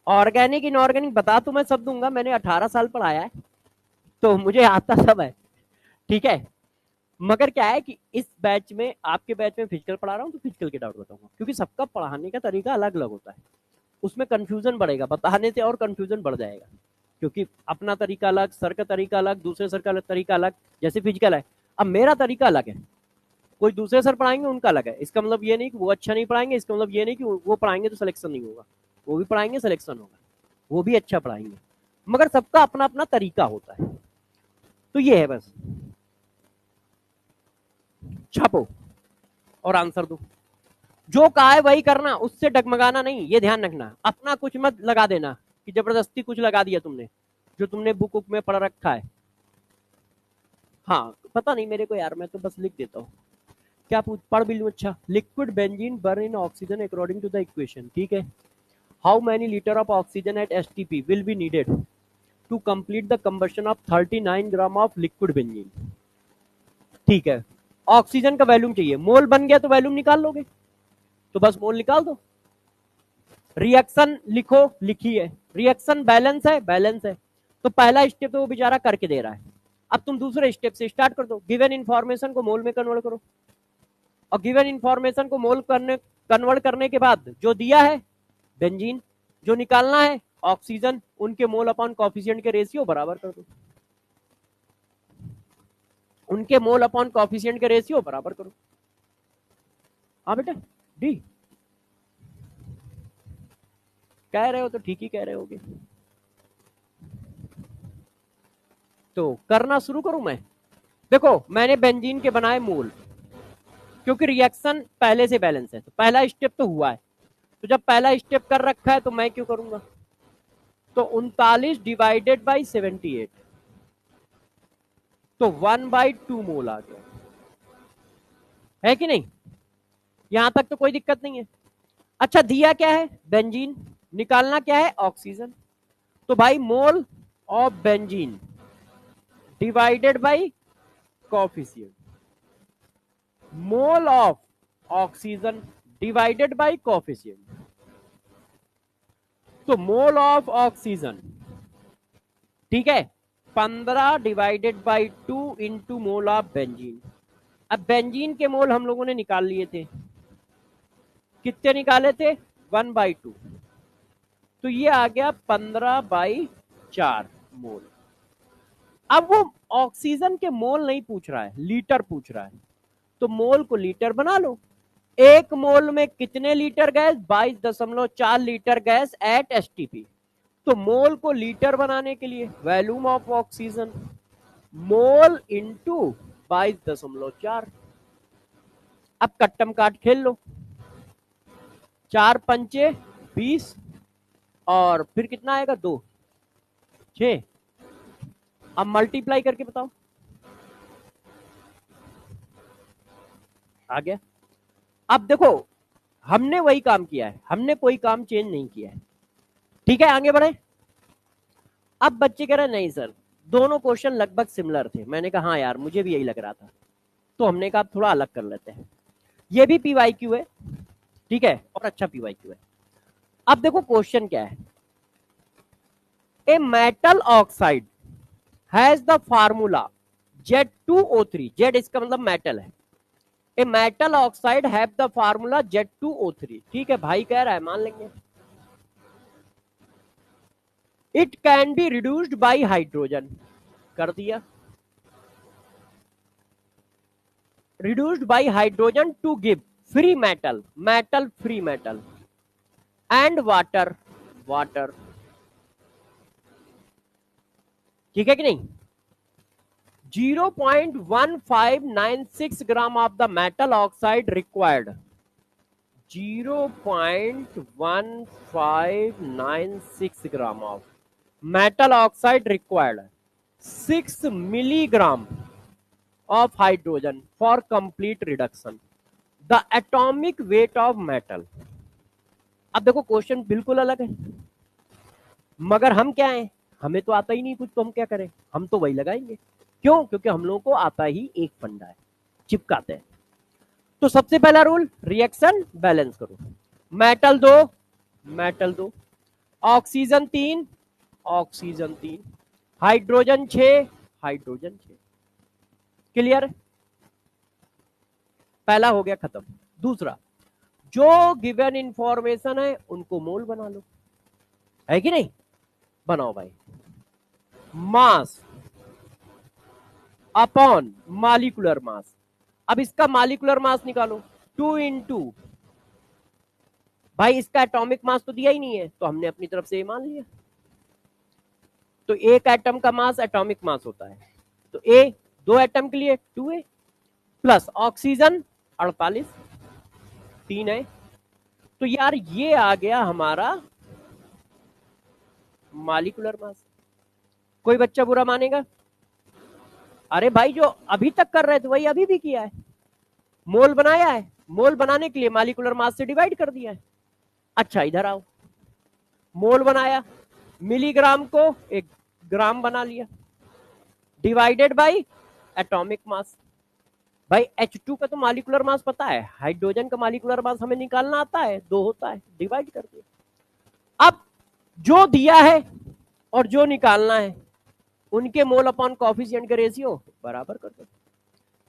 ऑर्गेनिक इनऑर्गेनिक बता तो मैं सब दूंगा, मैंने 18 साल पढ़ाया है तो मुझे आता सब है, ठीक है। मगर क्या है कि इस बैच में, आपके बैच में फिजिकल पढ़ा रहा हूँ तो फिजिकल के डाउट बताऊंगा, क्योंकि सबका पढ़ाने का तरीका अलग अलग होता है, उसमें कंफ्यूजन बढ़ेगा, बताने से और कंफ्यूजन बढ़ जाएगा, क्योंकि अपना तरीका अलग, सर का तरीका अलग, दूसरे सर का तरीका अलग। जैसे फिजिकल है, अब मेरा तरीका अलग है, कोई दूसरे सर पढ़ाएंगे उनका अलग है, इसका मतलब ये नहीं कि वो अच्छा नहीं पढ़ाएंगे, इसका मतलब ये नहीं कि वो पढ़ाएंगे तो सिलेक्शन नहीं होगा, वो भी पढ़ाएंगे सिलेक्शन होगा, वो भी अच्छा पढ़ाएंगे, मगर सबका अपना अपना तरीका होता है। तो ये है बस, छापो और आंसर दो, जो कहा है वही करना, उससे डगमगाना नहीं, ये ध्यान रखना, अपना कुछ मत लगा देना कि जबरदस्ती कुछ लगा दिया तुमने, जो तुमने बुक बुक में पढ़ रखा है। हाँ पता नहीं मेरे को यार, मैं तो बस लिख देता हूँ, क्या पढ़ भी लूँ। अच्छा, liquid benzene burn in oxygen according to the equation, ठीक है। How many litre of oxygen at STP will be needed to complete the combustion of 39 gram of liquid benzene, ठीक है। ऑक्सीजन का वैल्यूम चाहिए, मोल बन गया तो वैल्यूम निकाल लोगे, तो बस मोल निकाल दो। रिएक्शन लिखो, लिखिए, रिएक्शन बैलेंस है, बैलेंस है, तो पहला स्टेप तो वो बेचारा करके दे रहा है, अब तुम दूसरे स्टेप से स्टार्ट कर दो, गिवन इन्फॉर्मेशन को मोल में कन्वर्ट करो, और गिवन इन्फॉर्मेशन को मोल करने कन्वर्ट करने के बाद जो दिया है बेंजीन, जो निकालना है ऑक्सीजन, उनके मोल अपॉन कॉफिशिएंट के रेशियो बराबर कर दो, उनके मोल अपॉन कॉफिशिएंट के रेशियो बराबर करो। हाँ बेटा, डी कह रहे हो तो ठीक ही कह रहे होगे, तो करना शुरू करूं मैं। देखो मैंने बेंजीन के बनाए मोल, क्योंकि रिएक्शन पहले से बैलेंस है, तो पहला स्टेप तो हुआ है, तो जब पहला स्टेप कर रखा है तो मैं क्यों करूंगा, तो 39 डिवाइडेड बाई 78, तो 1/2 मोल आ गया, है कि नहीं, यहां तक तो कोई दिक्कत नहीं है। अच्छा दिया क्या है बेंजीन, निकालना क्या है ऑक्सीजन, तो भाई mole of benzene divided by coefficient, mole of oxygen divided by coefficient, तो मोल ऑफ ऑक्सीजन, ठीक है, 15 divided by 2 into mole of benzene. अब बेंजीन के मोल हम लोगों ने निकाल लिए थे, कितने निकाले थे 1/2, तो ये आ गया 15/4 मोल। अब वो ऑक्सीजन के मोल नहीं पूछ रहा है, लीटर पूछ रहा है, तो मोल को लीटर बना लो, एक मोल में कितने litre gas, 22.4 litre gas at STP, तो मोल को लीटर बनाने के लिए volume of oxygen mole into 22.4, अब कट्टम काट खेल लो, 4×5 = 20, और फिर कितना आएगा 2×6, अब मल्टीप्लाई करके बताओ, आ गया। अब देखो हमने वही काम किया है, हमने कोई काम चेंज नहीं किया है, ठीक है, आगे बढ़े। अब बच्चे कह रहे नहीं सर दोनों क्वेश्चन लगभग सिमिलर थे, मैंने कहा हाँ यार मुझे भी यही लग रहा था, तो हमने कहा थोड़ा अलग कर लेते हैं, ये भी पीवाईक्यू है, ठीक है, और अच्छा पीवाईक्यू है। अब देखो क्वेश्चन क्या है, a metal oxide has the formula Z2O3, Z इसका मतलब मेटल है, a metal oxide have the formula Z2O3, ठीक है भाई कह रहा है मान लेंगे, it can be reduced by hydrogen, कर दिया, reduced by hydrogen to give free metal, metal free metal and water, water, ठीक है कि नहीं। 0.1596 gram of the metal oxide required, 0.1596 gram of metal oxide required, 6 milligram of hydrogen for complete reduction. The atomic weight of metal, अब देखो क्वेश्चन बिल्कुल अलग है, मगर हम क्या है, हमें तो आता ही नहीं कुछ, तो हम क्या करें, हम तो वही लगाएंगे। क्यों? क्योंकि हम लोगों को आता ही एक फंडा है, चिपकाते हैं। तो सबसे पहला रूल, रिएक्शन बैलेंस करो। मेटल दो, मेटल दो, oxygen 3, oxygen 3, hydrogen 6, hydrogen 6। Clear? पहला हो गया खत्म। दूसरा, जो गिवन इंफॉर्मेशन है उनको मोल बना लो, है कि नहीं? बनाओ भाई। Mass upon molecular mass. अब इसका मॉलिक्यूलर मास निकालो, 2 × भाई इसका एटॉमिक मास तो दिया ही नहीं है, तो हमने अपनी तरफ से ये मान लिया। तो एक एटम का मास एटॉमिक मास होता है, तो ए, 2 एटम के लिए 2a, प्लस ऑक्सीजन 48, 3 है। तो यार ये आ गया हमारा मॉलिक्यूलर मास। कोई बच्चा बुरा मानेगा? अरे भाई जो अभी तक कर रहे थे वही अभी भी किया है, मोल बनाया है, मोल बनाने के लिए मॉलिक्यूलर मास से डिवाइड कर दिया है। अच्छा इधर आओ, मोल बनाया, मिलीग्राम को एक ग्राम बना लिया, डिवाइडेड बाय एटॉमिक मास। भाई H2 का तो मॉलिक्यूलर मास पता है, हाइड्रोजन का मॉलिक्यूलर मास हमें निकालना आता है, 2 होता है, डिवाइड कर दिया। अब जो दिया है और जो निकालना है उनके मोल अपॉन कॉफिशिएंट का रेशियो बराबर कर दो।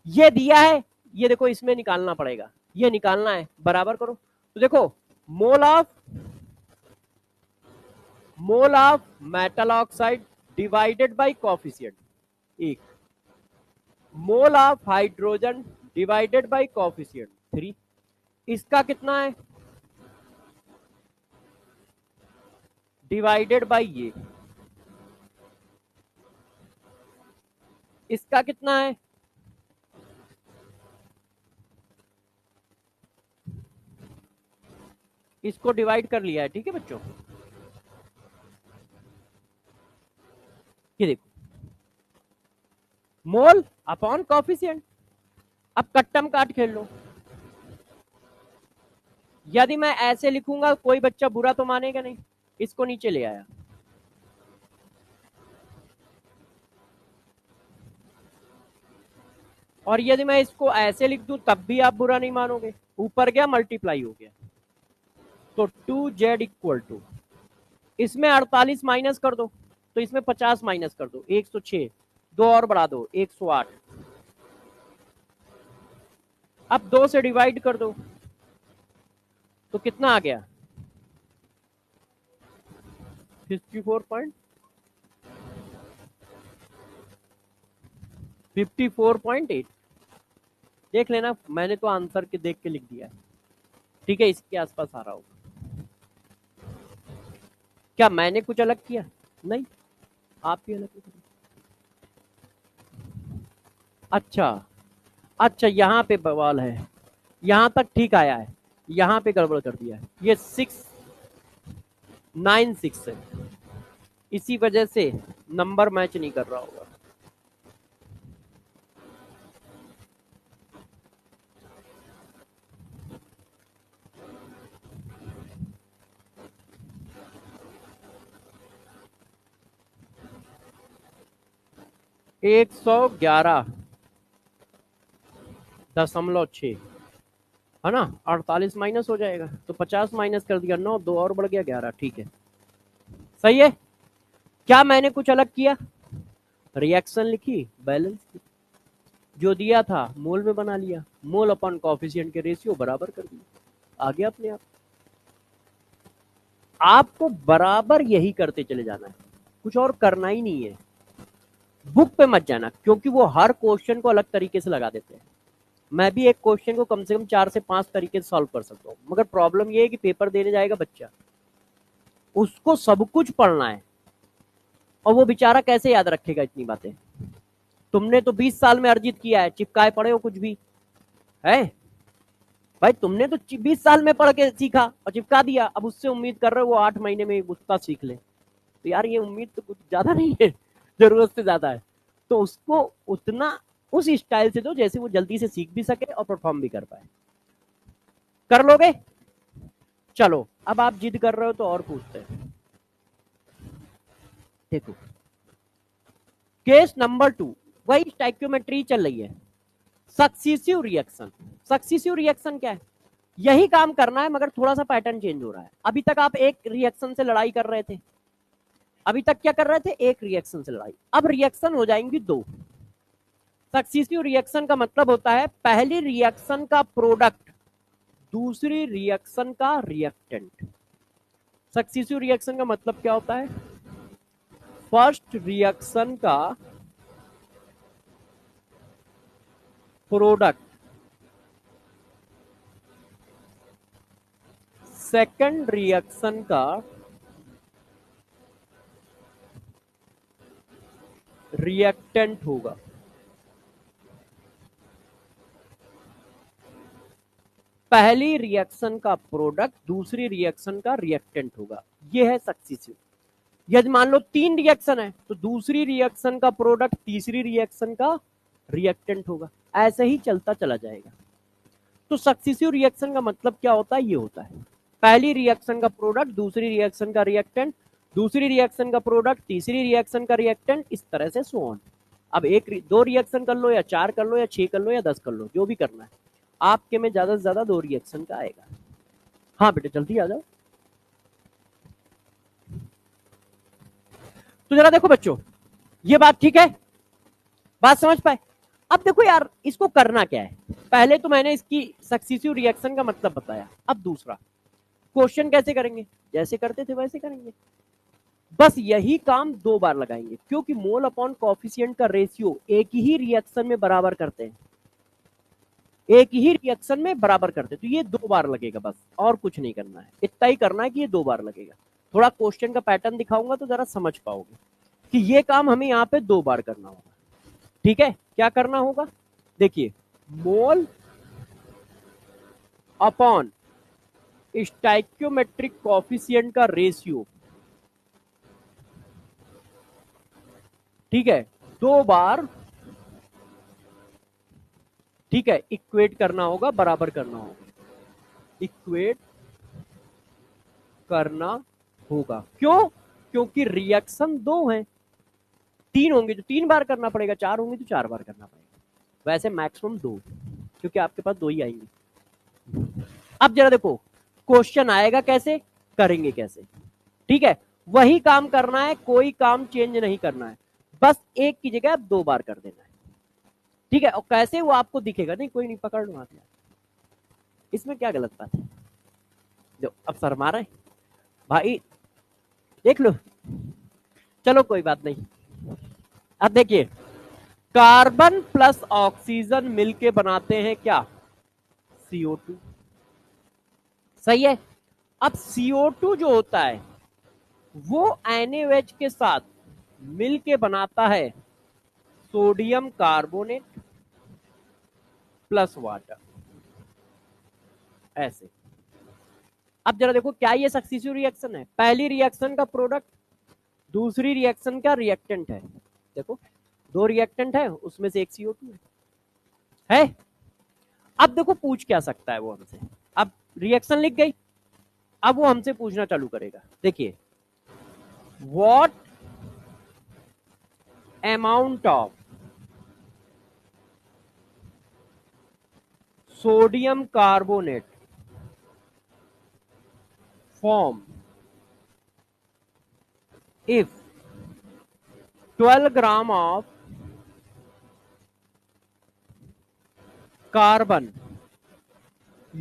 ये दिया है, ये देखो इसमें निकालना पड़ेगा, ये निकालना है, बराबर करो। तो देखो, mole of metal oxide divided by coefficient 1, mole of hydrogen divided by coefficient 3। इसका कितना है, डिवाइडेड बाय ये, इसका कितना है, इसको डिवाइड कर लिया है। ठीक है बच्चों, ये देखो, मोल अपॉन कॉफिशिएंट। अब कट्टम काट खेल लो। यदि मैं ऐसे लिखूंगा कोई बच्चा बुरा तो मानेगा नहीं, इसको नीचे ले आया, और यदि मैं इसको ऐसे लिख दूं तब भी आप बुरा नहीं मानोगे, ऊपर गया मल्टीप्लाई हो गया, तो 2z इक्वल टू, इसमें 48 माइनस कर दो, तो इसमें 50 माइनस कर दो, 106, 2 और बढ़ा दो 108। अब 2 से डिवाइड कर दो, तो कितना आ गया, 54.8। देख लेना, मैंने तो आंसर के देख के लिख दिया है। ठीक है, इसके आसपास आ रहा होगा। क्या मैंने कुछ अलग किया? नहीं, आप भी अलग किया। अच्छा, अच्छा यहाँ पे बवाल है, यहाँ तक ठीक आया है, यहाँ पे गड़बड़ कर दिया है, ये 696 है, इसी वजह से नंबर मैच नहीं कर रहा होगा। एक 111.6 है ना, 48 माइनस हो जाएगा, तो 50 माइनस कर दिया, 9, 2 और बढ़ गया 11। ठीक है, सही है। क्या मैंने कुछ अलग किया? रिएक्शन लिखी, बैलेंस की, जो दिया था मोल में बना लिया, मोल अपॉन कॉफिशिएंट के रेशियो बराबर कर दिया, आ गया अपने आप। आपको बराबर यही करते चले जाना है, कुछ और करना ही नहीं है। बुक पे मत जाना, क्योंकि वो हर क्वेश्चन को अलग तरीके से लगा देते हैं। मैं भी एक क्वेश्चन को कम से कम 4 से 5 तरीके से सॉल्व कर सकता हूँ, मगर प्रॉब्लम ये है कि पेपर देने जाएगा बच्चा, उसको सब कुछ पढ़ना है, और वो बेचारा कैसे याद रखेगा इतनी बातें। तुमने तो 20 साल में अर्जित किया है, चिपकाए पढ़े हो कुछ भी है? भाई तुमने तो 20 साल में पढ़ के सीखा और चिपका दिया, अब उससे उम्मीद कर रहे हो वो 8 महीने में उसका सीख ले, तो यार ये उम्मीद तो कुछ ज्यादा नहीं है, जरूरत से ज्यादा है। तो उसको उतना उस स्टाइल से दो जैसे वो जल्दी से सीख भी सके और परफॉर्म भी कर पाए। कर लोगे? चलो अब आप जिद कर रहे हो तो और पूछते हैं। देखो केस नंबर 2, वही स्टाइक्योमेट्री चल रही है। सक्सीसिव रिएक्शन। सक्सीसिव रिएक्शन क्या है? यही काम करना है मगर थोड़ा सा पैटर्न चेंज हो रहा है। अभी तक आप एक रिएक्शन से लड़ाई कर रहे थे, अभी तक क्या कर रहे थे? एक रिएक्शन से लड़ाई। अब रिएक्शन हो जाएंगी दो। सक्सीसिव रिएक्शन का मतलब होता है पहली रिएक्शन का प्रोडक्ट दूसरी रिएक्शन का रिएक्टेंट। सक्सीसिव रिएक्शन का मतलब क्या होता है? फर्स्ट रिएक्शन का प्रोडक्ट सेकंड रिएक्शन का रिएक्टेंट होगा। पहली रिएक्शन का प्रोडक्ट दूसरी रिएक्शन का रिएक्टेंट होगा, यह है सक्सीसिव। यदि मान लो 3 रिएक्शन है तो दूसरी रिएक्शन का प्रोडक्ट तीसरी रिएक्शन का रिएक्टेंट होगा, ऐसे ही चलता चला जाएगा। तो सक्सीसिव रिएक्शन का मतलब क्या होता है? ये होता है पहली रिएक्शन का प्रोडक्ट दूसरी रिएक्शन का रिएक्टेंट, दूसरी रिएक्शन का प्रोडक्ट तीसरी रिएक्शन का रिएक्टेंट, इस तरह से सो ऑन। अब दो रिएक्शन कर लो या 4 कर लो या 6 कर लो या 10 कर लो, जो भी करना है। आपके में ज्यादा से ज्यादा 2 रिएक्शन का आएगा। हाँ बेटे जल्दी आ जाओ। तो जरा देखो बच्चों, ये बात ठीक है? बात समझ पाए? अब देखो यार इसको करना क्या है। पहले तो मैंने इसकी सक्सीसिव रिएक्शन का मतलब बताया, अब दूसरा क्वेश्चन कैसे करेंगे? जैसे करते थे वैसे करेंगे, बस यही काम 2 बार लगाएंगे, क्योंकि मोल अपॉन कॉफिशिएंट का रेशियो एक ही रिएक्शन में बराबर करते हैं, एक ही रिएक्शन में बराबर करते हैं। तो ये 2 बार लगेगा बस, और कुछ नहीं करना है, इतना ही करना है कि ये 2 बार लगेगा। थोड़ा क्वेश्चन का पैटर्न दिखाऊंगा तो जरा समझ पाओगे कि ये काम हमें यहाँ पे 2 बार करना होगा। ठीक है, क्या करना होगा? देखिए मोल अपॉन स्टाइक्योमेट्रिक कॉफिशिएंट का रेशियो, ठीक है, 2 बार, ठीक है, इक्वेट करना होगा, बराबर करना होगा, इक्वेट करना होगा। क्यों? क्योंकि रिएक्शन 2 है, 3 होंगे तो 3 बार करना पड़ेगा, 4 होंगे तो 4 बार करना पड़ेगा। वैसे मैक्सिमम 2, क्योंकि आपके पास 2 ही आएंगे। अब जरा देखो क्वेश्चन आएगा कैसे, करेंगे कैसे। ठीक है, वही काम करना है, कोई काम चेंज नहीं करना है, बस एक की जगह 2 बार कर देना है। ठीक है, और कैसे वो आपको दिखेगा, नहीं कोई नहीं, पकड़ लो आप यार, इसमें क्या गलत बात है? जो अब सर मारे भाई, देख लो, चलो कोई बात नहीं। अब देखिए कार्बन प्लस ऑक्सीजन मिलके बनाते हैं क्या? CO2। सही है। अब CO2 जो होता है वो NaOH के साथ मिलके बनाता है सोडियम कार्बोनेट प्लस वाटर, ऐसे। अब जरा देखो क्या ये सक्सीसिव रिएक्शन है? पहली रिएक्शन का प्रोडक्ट दूसरी रिएक्शन का रिएक्टेंट है। देखो 2 रिएक्टेंट है, उसमें से एक CO2 है। अब देखो पूछ क्या सकता है वो हमसे, अब रिएक्शन लिख गई, अब वो हमसे पूछना चालू करेगा। देखिए what amount of sodium carbonate form if 12 gram of carbon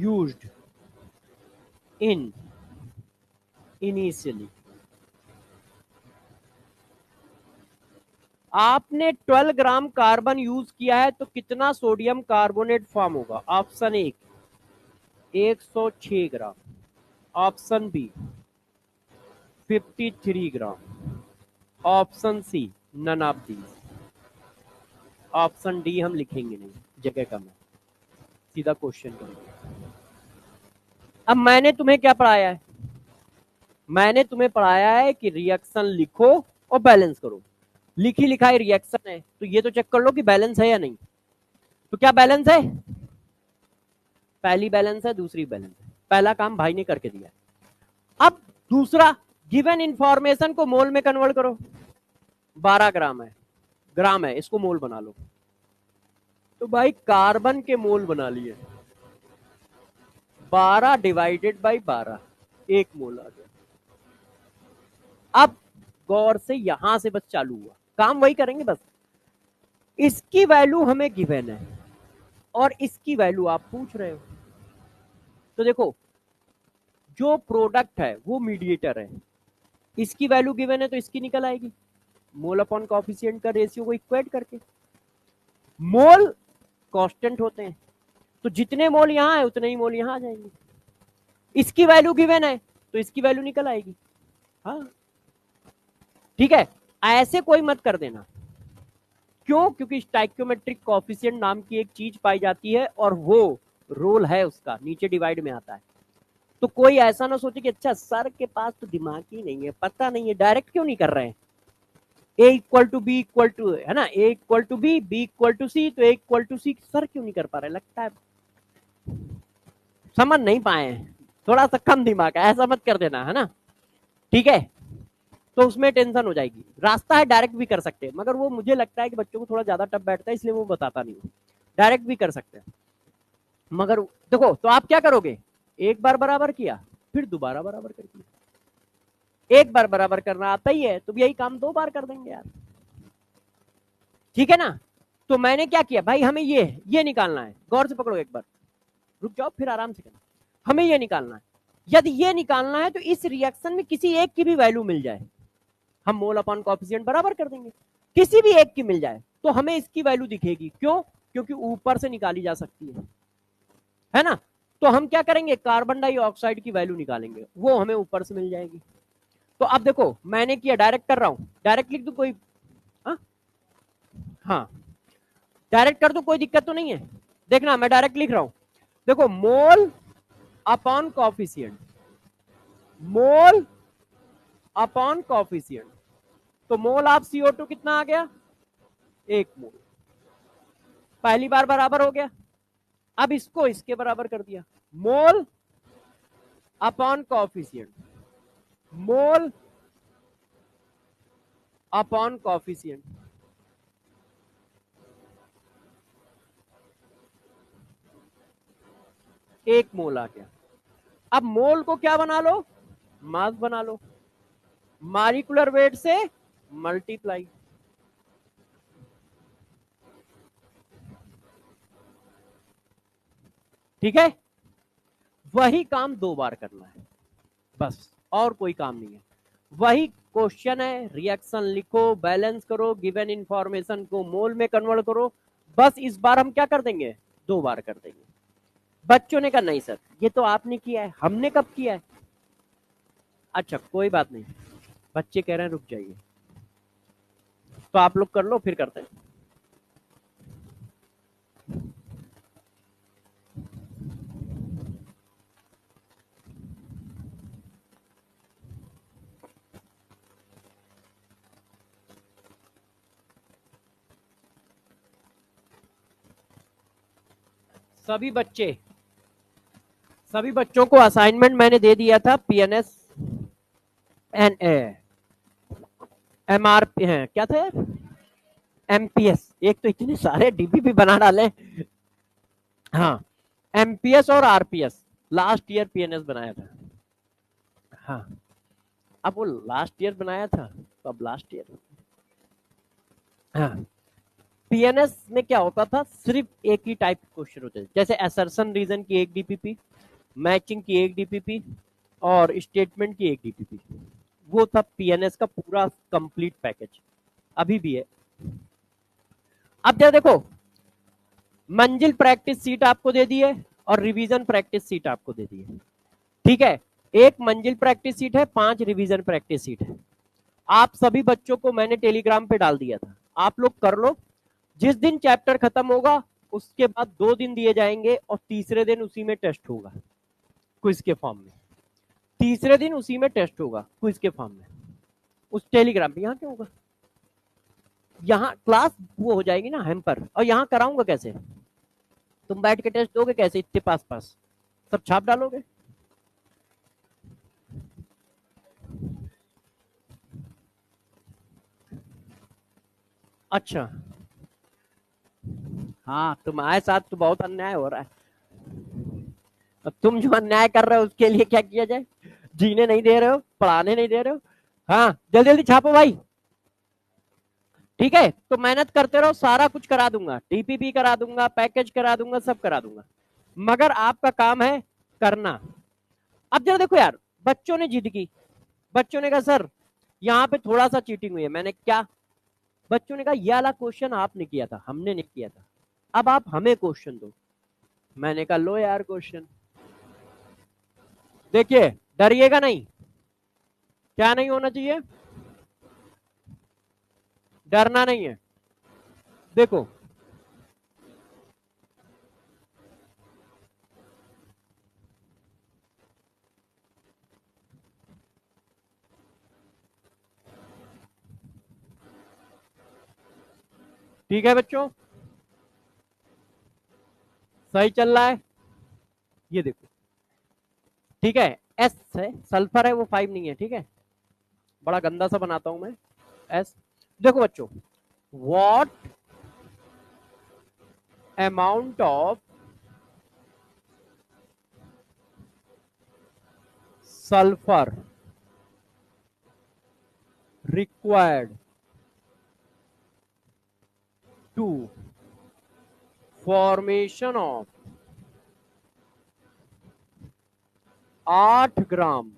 used in initially। आपने 12 ग्राम कार्बन यूज किया है तो कितना सोडियम कार्बोनेट फॉर्म होगा? Option 1 106 gram, option B 53 gram, option C none of these, option D हम लिखेंगे नहीं, जगह कम है, सीधा क्वेश्चन करेंगे। अब मैंने तुम्हें क्या पढ़ाया है? मैंने तुम्हें पढ़ाया है कि रिएक्शन लिखो और बैलेंस करो। लिखी लिखाई रिएक्शन है तो ये तो चेक कर लो कि बैलेंस है या नहीं। तो क्या बैलेंस है? पहली बैलेंस है, दूसरी बैलेंस है। पहला काम भाई ने करके दिया, अब दूसरा, गिवन इंफॉर्मेशन को मोल में कन्वर्ट करो। 12 ग्राम है, ग्राम है, इसको मोल बना लो। तो भाई कार्बन के मोल बना लिए, 12 डिवाइडेड बाई 12, 1 मोल आ गया। अब गौर से यहां से बस चालू हुआ काम, वही करेंगे बस। इसकी वैल्यू हमें गिवन है और इसकी वैल्यू आप पूछ रहे हो। तो देखो, जो प्रोडक्ट है वो मीडिएटर है, इसकी वैल्यू गिवन है तो इसकी निकल आएगी, मोल अपॉन कोएफिशिएंट का रेशियो को इक्वेट करके। मोल कांस्टेंट होते हैं, तो जितने मोल यहां है उतने ही मोल यहां आ जाएंगे। इसकी वैल्यू गिवन है तो इसकी वैल्यू निकल आएगी। हाँ ठीक है, ऐसे कोई मत कर देना। क्यों? क्योंकि स्टाइक्योमेट्रिक कोएफिशिएंट नाम की एक चीज पाई जाती है और वो रोल है उसका, नीचे डिवाइड में आता है। तो कोई ऐसा ना सोचे कि अच्छा सर के पास तो दिमाग ही नहीं है, पता नहीं है, डायरेक्ट क्यों नहीं कर रहे हैं। A equal to B equal to, है ना, A equal to B, B equal to C, तो A equal to C sir क्यों नहीं कर पा रहे? लगता है समझ नहीं पाए हैं, थोड़ा सा कम दिमाग है, ऐसा मत कर देना, है ना। ठीक है, तो उसमें टेंशन हो जाएगी। रास्ता है डायरेक्ट भी कर सकते हैं, मगर वो मुझे लगता है कि बच्चों को थोड़ा ज्यादा टफ बैठता है, इसलिए वो बताता नहीं हूँ। डायरेक्ट भी कर सकते हैं, मगर देखो तो आप क्या करोगे, एक बार बराबर किया फिर दोबारा बराबर कर दिया। एक बार बराबर करना आता ही है तो यही काम 2 बार कर देंगे यार, ठीक है ना। तो मैंने क्या किया भाई, हमें ये निकालना है, गौर से पकड़ो एक बार, रुक जाओ फिर आराम से करना। हमें ये निकालना है, यदि ये निकालना है तो इस रिएक्शन में किसी एक की भी वैल्यू मिल जाए, हम मोल अपॉन कोएफिशिएंट बराबर कर देंगे। किसी भी एक की मिल जाए तो हमें इसकी वैल्यू दिखेगी, क्यों? क्योंकि ऊपर से निकाली जा सकती है ना। तो हम क्या करेंगे, कार्बन डाइऑक्साइड की वैल्यू निकालेंगे, वो हमें ऊपर से मिल जाएगी। तो अब देखो मैंने किया, डायरेक्ट कर रहा हूं, डायरेक्ट लिख दू कोई? हाँ डायरेक्ट कर दू, कोई दिक्कत तो नहीं है। देखना मैं डायरेक्ट लिख रहा हूं, देखो mole upon coefficient, mole upon coefficient. तो मोल ऑफ CO2 कितना आ गया, 1 मोल, पहली बार बराबर हो गया। अब इसको इसके बराबर कर दिया, mole upon coefficient, mole upon coefficient. एक मोल आ गया। अब मोल को क्या बना लो, मास बना लो, मॉलिक्यूलर वेट से मल्टीप्लाई। ठीक है, वही काम 2 बार करना है बस, और कोई काम नहीं है। वही क्वेश्चन है, रिएक्शन लिखो, बैलेंस करो, गिवन इंफॉर्मेशन को मोल में कन्वर्ट करो, बस इस बार हम क्या कर देंगे, 2 बार कर देंगे। बच्चों ने कहा नहीं सर ये तो आपने किया है, हमने कब किया है? अच्छा कोई बात नहीं, बच्चे कह रहे हैं रुक जाइए, तो आप लोग कर लो फिर करते हैं। सभी बच्चों को असाइनमेंट मैंने दे दिया था, PNS एन MRP है क्या था यार, MPS, एक तो इतने सारे DPP बना डाले। हाँ MPS और RPS, लास्ट ईयर PNS बनाया था। हाँ अब वो लास्ट ईयर बनाया था तो अब लास्ट ईयर। हाँ PNS में क्या होता था, सिर्फ एक ही टाइप के क्वेश्चन होते थे, जैसे असर्शन रीजन की एक DPP, मैचिंग की एक DPP और स्टेटमेंट की एक DPP। वो था PNS का पूरा कंप्लीट पैकेज, अभी भी है। अब क्या देखो, मंजिल प्रैक्टिस सीट आपको दे दी है और रिवीजन प्रैक्टिस सीट आपको दे दी है। ठीक है, एक मंजिल प्रैक्टिस सीट है, 5 रिवीजन प्रैक्टिस सीट है। आप सभी बच्चों को मैंने टेलीग्राम पे डाल दिया था, आप लोग कर लो। जिस दिन चैप्टर खत्म होगा उसके बाद 2 दिन दिए जाएंगे और तीसरे दिन उसी में टेस्ट होगा क्विज के फॉर्म में, तीसरे दिन उसी में टेस्ट होगा क्विज के फॉर्म में, उस टेलीग्राम पे। यहाँ क्या होगा, यहाँ क्लास वो हो जाएगी ना हैम्पर, और यहाँ कराऊंगा कैसे, तुम बैठ के टेस्ट दोगे कैसे, इतने पास पास सब छाप डालोगे। अच्छा, हाँ तुम्हारे साथ तो बहुत अन्याय हो रहा है। अब तुम जो अन्याय कर रहे हो उसके लिए क्या किया जाए? जीने नहीं दे रहे हो, पढ़ाने नहीं दे रहे हो। हाँ जल्दी जल्दी छापो भाई। ठीक है, तो मेहनत करते रहो, सारा कुछ करा दूंगा, टीपीपी करा दूंगा, पैकेज करा दूंगा, सब करा दूंगा, मगर आपका काम है करना। अब जरा देखो यार, बच्चों ने जिद की, बच्चों ने कहा सर यहाँ पे थोड़ा सा चीटिंग हुई है। मैंने क्या? बच्चों ने कहा ये वाला क्वेश्चन आपने किया था, हमने नहीं किया था, अब आप हमें क्वेश्चन दो। मैंने कहा लो यार क्वेश्चन। देखिए, डरिएगा नहीं। क्या नहीं होना चाहिए? डरना नहीं है। देखो, ठीक है बच्चों, सही चल रहा है। ये देखो, ठीक है, एस है, सल्फर है, वो 5 नहीं है, ठीक है, बड़ा गंदा सा बनाता हूं मैं। एस, देखो बच्चों, what amount of sulphur required to formation of 8 gram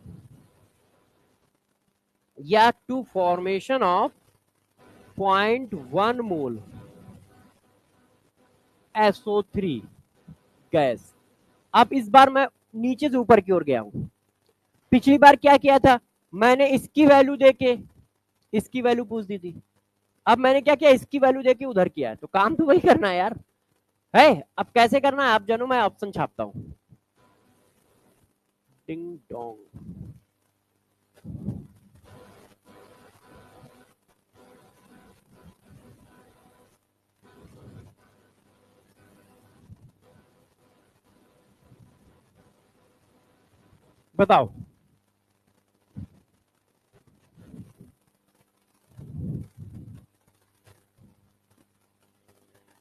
या to formation of 0.1 mole SO3 gas. अब इस बार मैं नीचे से ऊपर की ओर गया हूं। पिछली बार क्या किया था? मैंने इसकी वैल्यू देके इसकी वैल्यू पूछ दी थी। अब मैंने क्या किया? इसकी वैल्यू देके उधर किया है, तो काम तो वही करना है यार। है, अब कैसे करना है आप जानो, मैं ऑप्शन छापता हूं। टिंग टोंग। बताओ।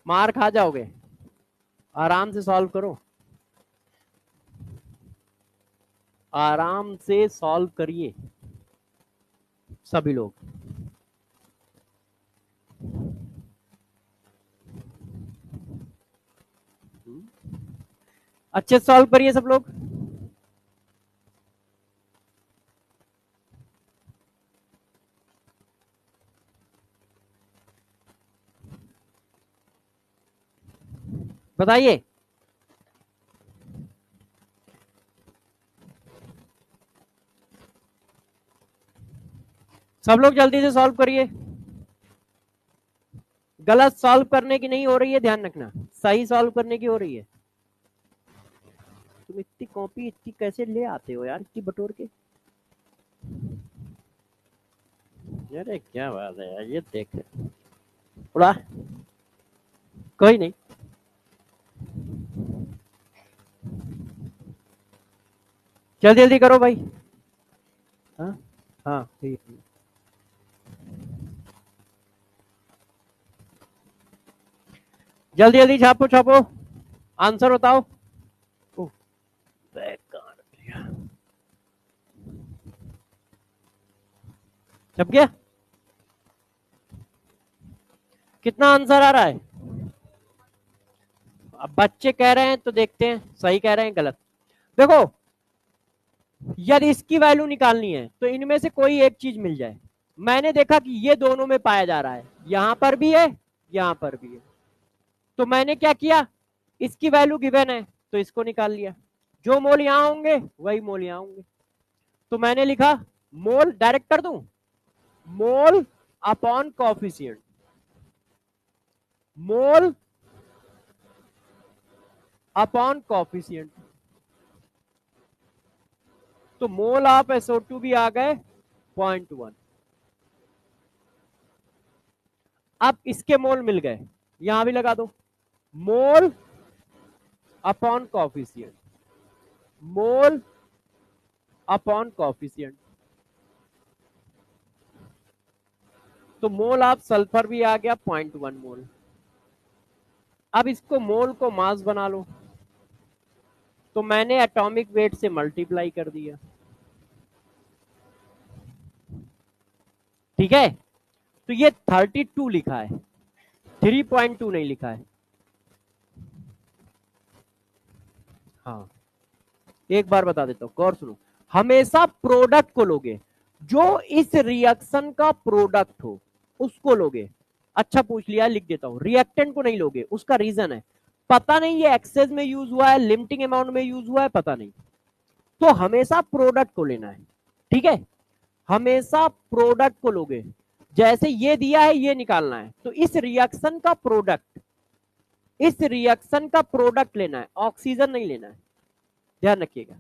मार खा जाओगे, आराम से सॉल्व करो, आराम से सॉल्व करिए सभी लोग। अच्छे से सॉल्व करिए सब लोग। बताइए। सब लोग जल्दी से सॉल्व करिए। गलत सॉल्व करने की नहीं हो रही है, ध्यान रखना, सही सॉल्व करने की हो रही है। तुम इतनी कॉपी इतनी कैसे ले आते हो यार, इतनी बटोर के? अरे क्या बात है यार, ये देख उड़ा। कोई नहीं, जल्दी जल्दी करो भाई। हाँ हाँ ठीक है। जल्दी जल्दी छापो छापो, आंसर बताओ। ओह, बेकार दिया। छप गया? कितना आंसर आ रहा है? अब बच्चे कह रहे हैं तो देखते हैं सही कह रहे हैं गलत। देखो, यदि इसकी वैल्यू निकालनी है तो इनमें से कोई एक चीज मिल जाए। मैंने देखा कि ये दोनों में पाया जा रहा है, यहां पर भी है, यहां पर भी है, तो मैंने क्या किया? इसकी वैल्यू गिवन है तो इसको निकाल लिया। जो मोल यहां होंगे वही मोल यहां होंगे, तो मैंने लिखा मोल, डायरेक्ट कर दूं, मोल upon coefficient, mole upon coefficient. तो मोल ऑफ SO2 भी आ गए 0.1। अब इसके मोल मिल गए, यहां भी लगा दो, मोल upon coefficient, mole upon coefficient. तो मोल ऑफ सल्फर भी आ गया 0.1 मोल। अब इसको मोल को मास बना लो, तो मैंने एटॉमिक वेट से मल्टीप्लाई कर दिया। ठीक है, तो ये 32 लिखा है, 3.2 नहीं लिखा है। हाँ, एक बार बता देता हूं, गौर सुनो। हमेशा प्रोडक्ट को लोगे, जो इस रिएक्शन का प्रोडक्ट हो उसको लोगे। अच्छा पूछ लिया, लिख देता हूं, रिएक्टेंट को नहीं लोगे। उसका रीजन है, पता नहीं ये एक्सेस में यूज हुआ है, लिमिटिंग अमाउंट में यूज हुआ है, पता नहीं। तो हमेशा प्रोडक्ट को लेना है। ठीक है, हमेशा प्रोडक्ट को लोगे। जैसे ये दिया है, ये निकालना है, तो इस रिएक्शन का प्रोडक्ट, इस रिएक्शन का प्रोडक्ट लेना है, ऑक्सीजन नहीं लेना है, ध्यान रखिएगा।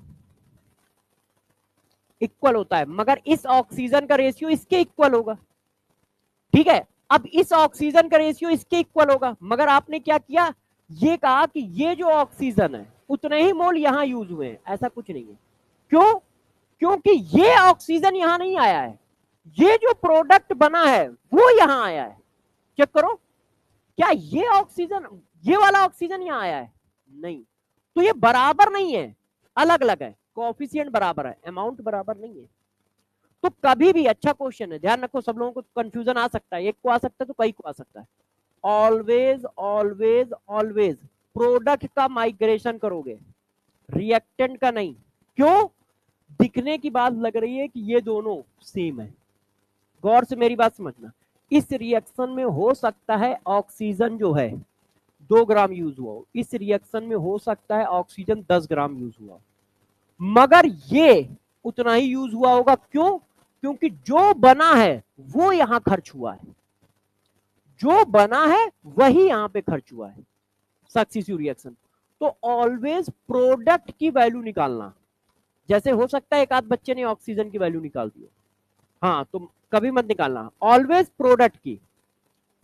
इक्वल होता है, मगर इस ऑक्सीजन का रेशियो इसके इक्वल होगा। ठीक है, अब इस ऑक्सीजन का रेशियो इसके इक्वल होगा, मगर आपने क्या किया, ये कहा कि ये जो ऑक्सीजन है उतने ही मोल यहां यूज हुए हैं, ऐसा कुछ नहीं है। क्यों? क्योंकि ये ऑक्सीजन यहां नहीं आया है, ये जो प्रोडक्ट बना है वो यहां आया है। चेक करो, क्या ये ऑक्सीजन, ये वाला ऑक्सीजन यहां आया है? नहीं। तो ये बराबर नहीं है, अलग अलग है, कोएफिशिएंट बराबर है, अमाउंट बराबर नहीं है। तो कभी भी, अच्छा क्वेश्चन है, ध्यान रखो, सब लोगों को कंफ्यूजन आ सकता है, एक को आ सकता है तो कई को आ सकता है। ऑलवेज ऑलवेज ऑलवेज प्रोडक्ट का माइग्रेशन करोगे, रिएक्टेंट का नहीं। क्यों? दिखने की बात लग रही है कि ये दोनों सेम है, गौर से मेरी बात समझना। इस रिएक्शन में हो सकता है ऑक्सीजन जो है 2 ग्राम यूज हुआ हो, इस रिएक्शन में हो सकता है ऑक्सीजन 10 ग्राम यूज हुआ हो, मगर ये उतना ही यूज हुआ होगा। क्यों? क्योंकि जो बना है वो यहां खर्च हुआ है, जो बना है वही यहां पे खर्च हुआ है, सक्सेसिव रिएक्शन। तो ऑलवेज प्रोडक्ट की वैल्यू निकालना। जैसे हो सकता है एक आध बच्चे ने ऑक्सीजन की वैल्यू निकाल दी, हाँ, तो कभी मत निकालना, ऑलवेज प्रोडक्ट की।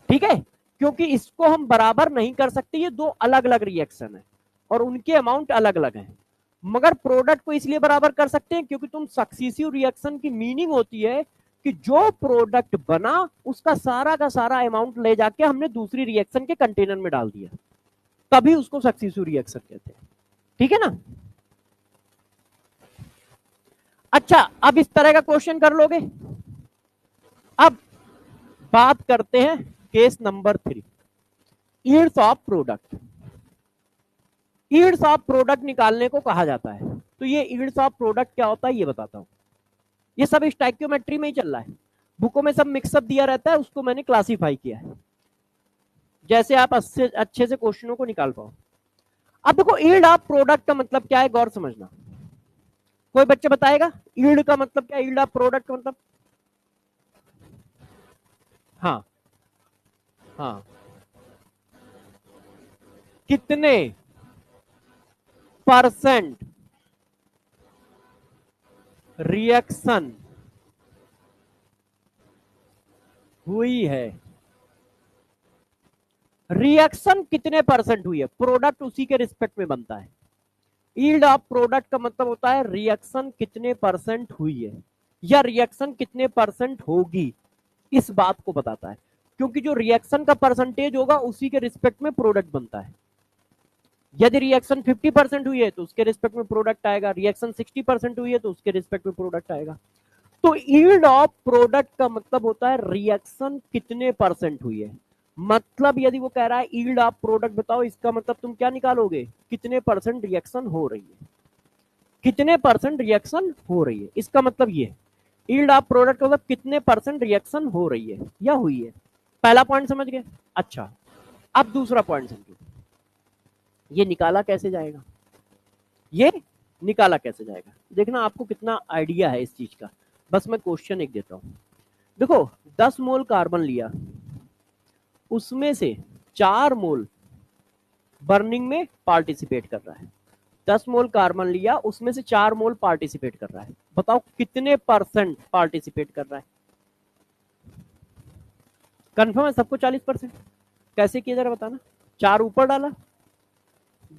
ठीक है, क्योंकि इसको हम बराबर नहीं कर सकते, ये दो अलग अलग रिएक्शन है और उनके अमाउंट अलग अलग हैं। मगर प्रोडक्ट को इसलिए बराबर कर सकते हैं क्योंकि तुम सक्सेसिव रिएक्शन की मीनिंग होती है कि जो प्रोडक्ट बना उसका सारा का सारा अमाउंट ले जाके हमने दूसरी रिएक्शन के कंटेनर में डाल दिया, तभी उसको सक्सेसिव रिएक्शन कहते हैं। ठीक है ना? अच्छा, अब इस तरह का क्वेश्चन कर लोगे। अब बात करते हैं case number 3, yields of product. Yields of product निकालने को कहा जाता है। तो ये यील्ड्स ऑफ प्रोडक्ट क्या होता है ये बताता हूं। ये सब स्टोइकियोमेट्री में ही चल रहा है, बुकों में सब मिक्सअप दिया रहता है, उसको मैंने क्लासिफाई किया है जैसे आप अच्छे से क्वेश्चनों को निकाल पाओ। अब देखो, यील्ड ऑफ प्रोडक्ट का मतलब क्या है, गौर समझना। कोई बच्चा बताएगा यील्ड का मतलब क्या है, यील्ड ऑफ प्रोडक्ट का मतलब? हाँ हाँ, कितने परसेंट रिएक्शन हुई है, रिएक्शन कितने परसेंट हुई है, प्रोडक्ट उसी के रिस्पेक्ट में बनता है। यील्ड ऑफ प्रोडक्ट का मतलब होता है रिएक्शन कितने परसेंट हुई है या रिएक्शन कितने परसेंट होगी, इस बात को बताता है। क्योंकि जो रिएक्शन का परसेंटेज होगा उसी के रिस्पेक्ट में प्रोडक्ट बनता है। यदि रिएक्शन 50% हुई है तो उसके रिस्पेक्ट में प्रोडक्ट आएगा, रिएक्शन 60% हुई है तो उसके रिस्पेक्ट में प्रोडक्ट आएगा। तो यील्ड ऑफ प्रोडक्ट का मतलब होता है रिएक्शन कितने परसेंट हुई है। मतलब यदि वो कह रहा है यील्ड ऑफ प्रोडक्ट बताओ, इसका मतलब तुम क्या निकालोगे, कितने परसेंट रिएक्शन हो रही है, कितने परसेंट रिएक्शन हो रही है, इसका मतलब ये यील्ड ऑफ प्रोडक्ट का मतलब कितने परसेंट रिएक्शन हो रही है या हुई है। पहला पॉइंट समझ गए? अच्छा, अब दूसरा पॉइंट समझो, ये निकाला कैसे जाएगा, ये निकाला कैसे जाएगा, देखना आपको कितना आइडिया है इस चीज का। बस मैं क्वेश्चन एक देता हूं। देखो, 10 मोल कार्बन लिया, उसमें से 4 मोल बर्निंग में पार्टिसिपेट कर रहा है। 10 मोल कार्बन लिया, उसमें से 4 मोल पार्टिसिपेट कर रहा है। बताओ कितने परसेंट पार्टिसिपेट कर रहा है? कंफर्म है सबको 40%? कैसे किया जरा बताना। 4 ऊपर डाला,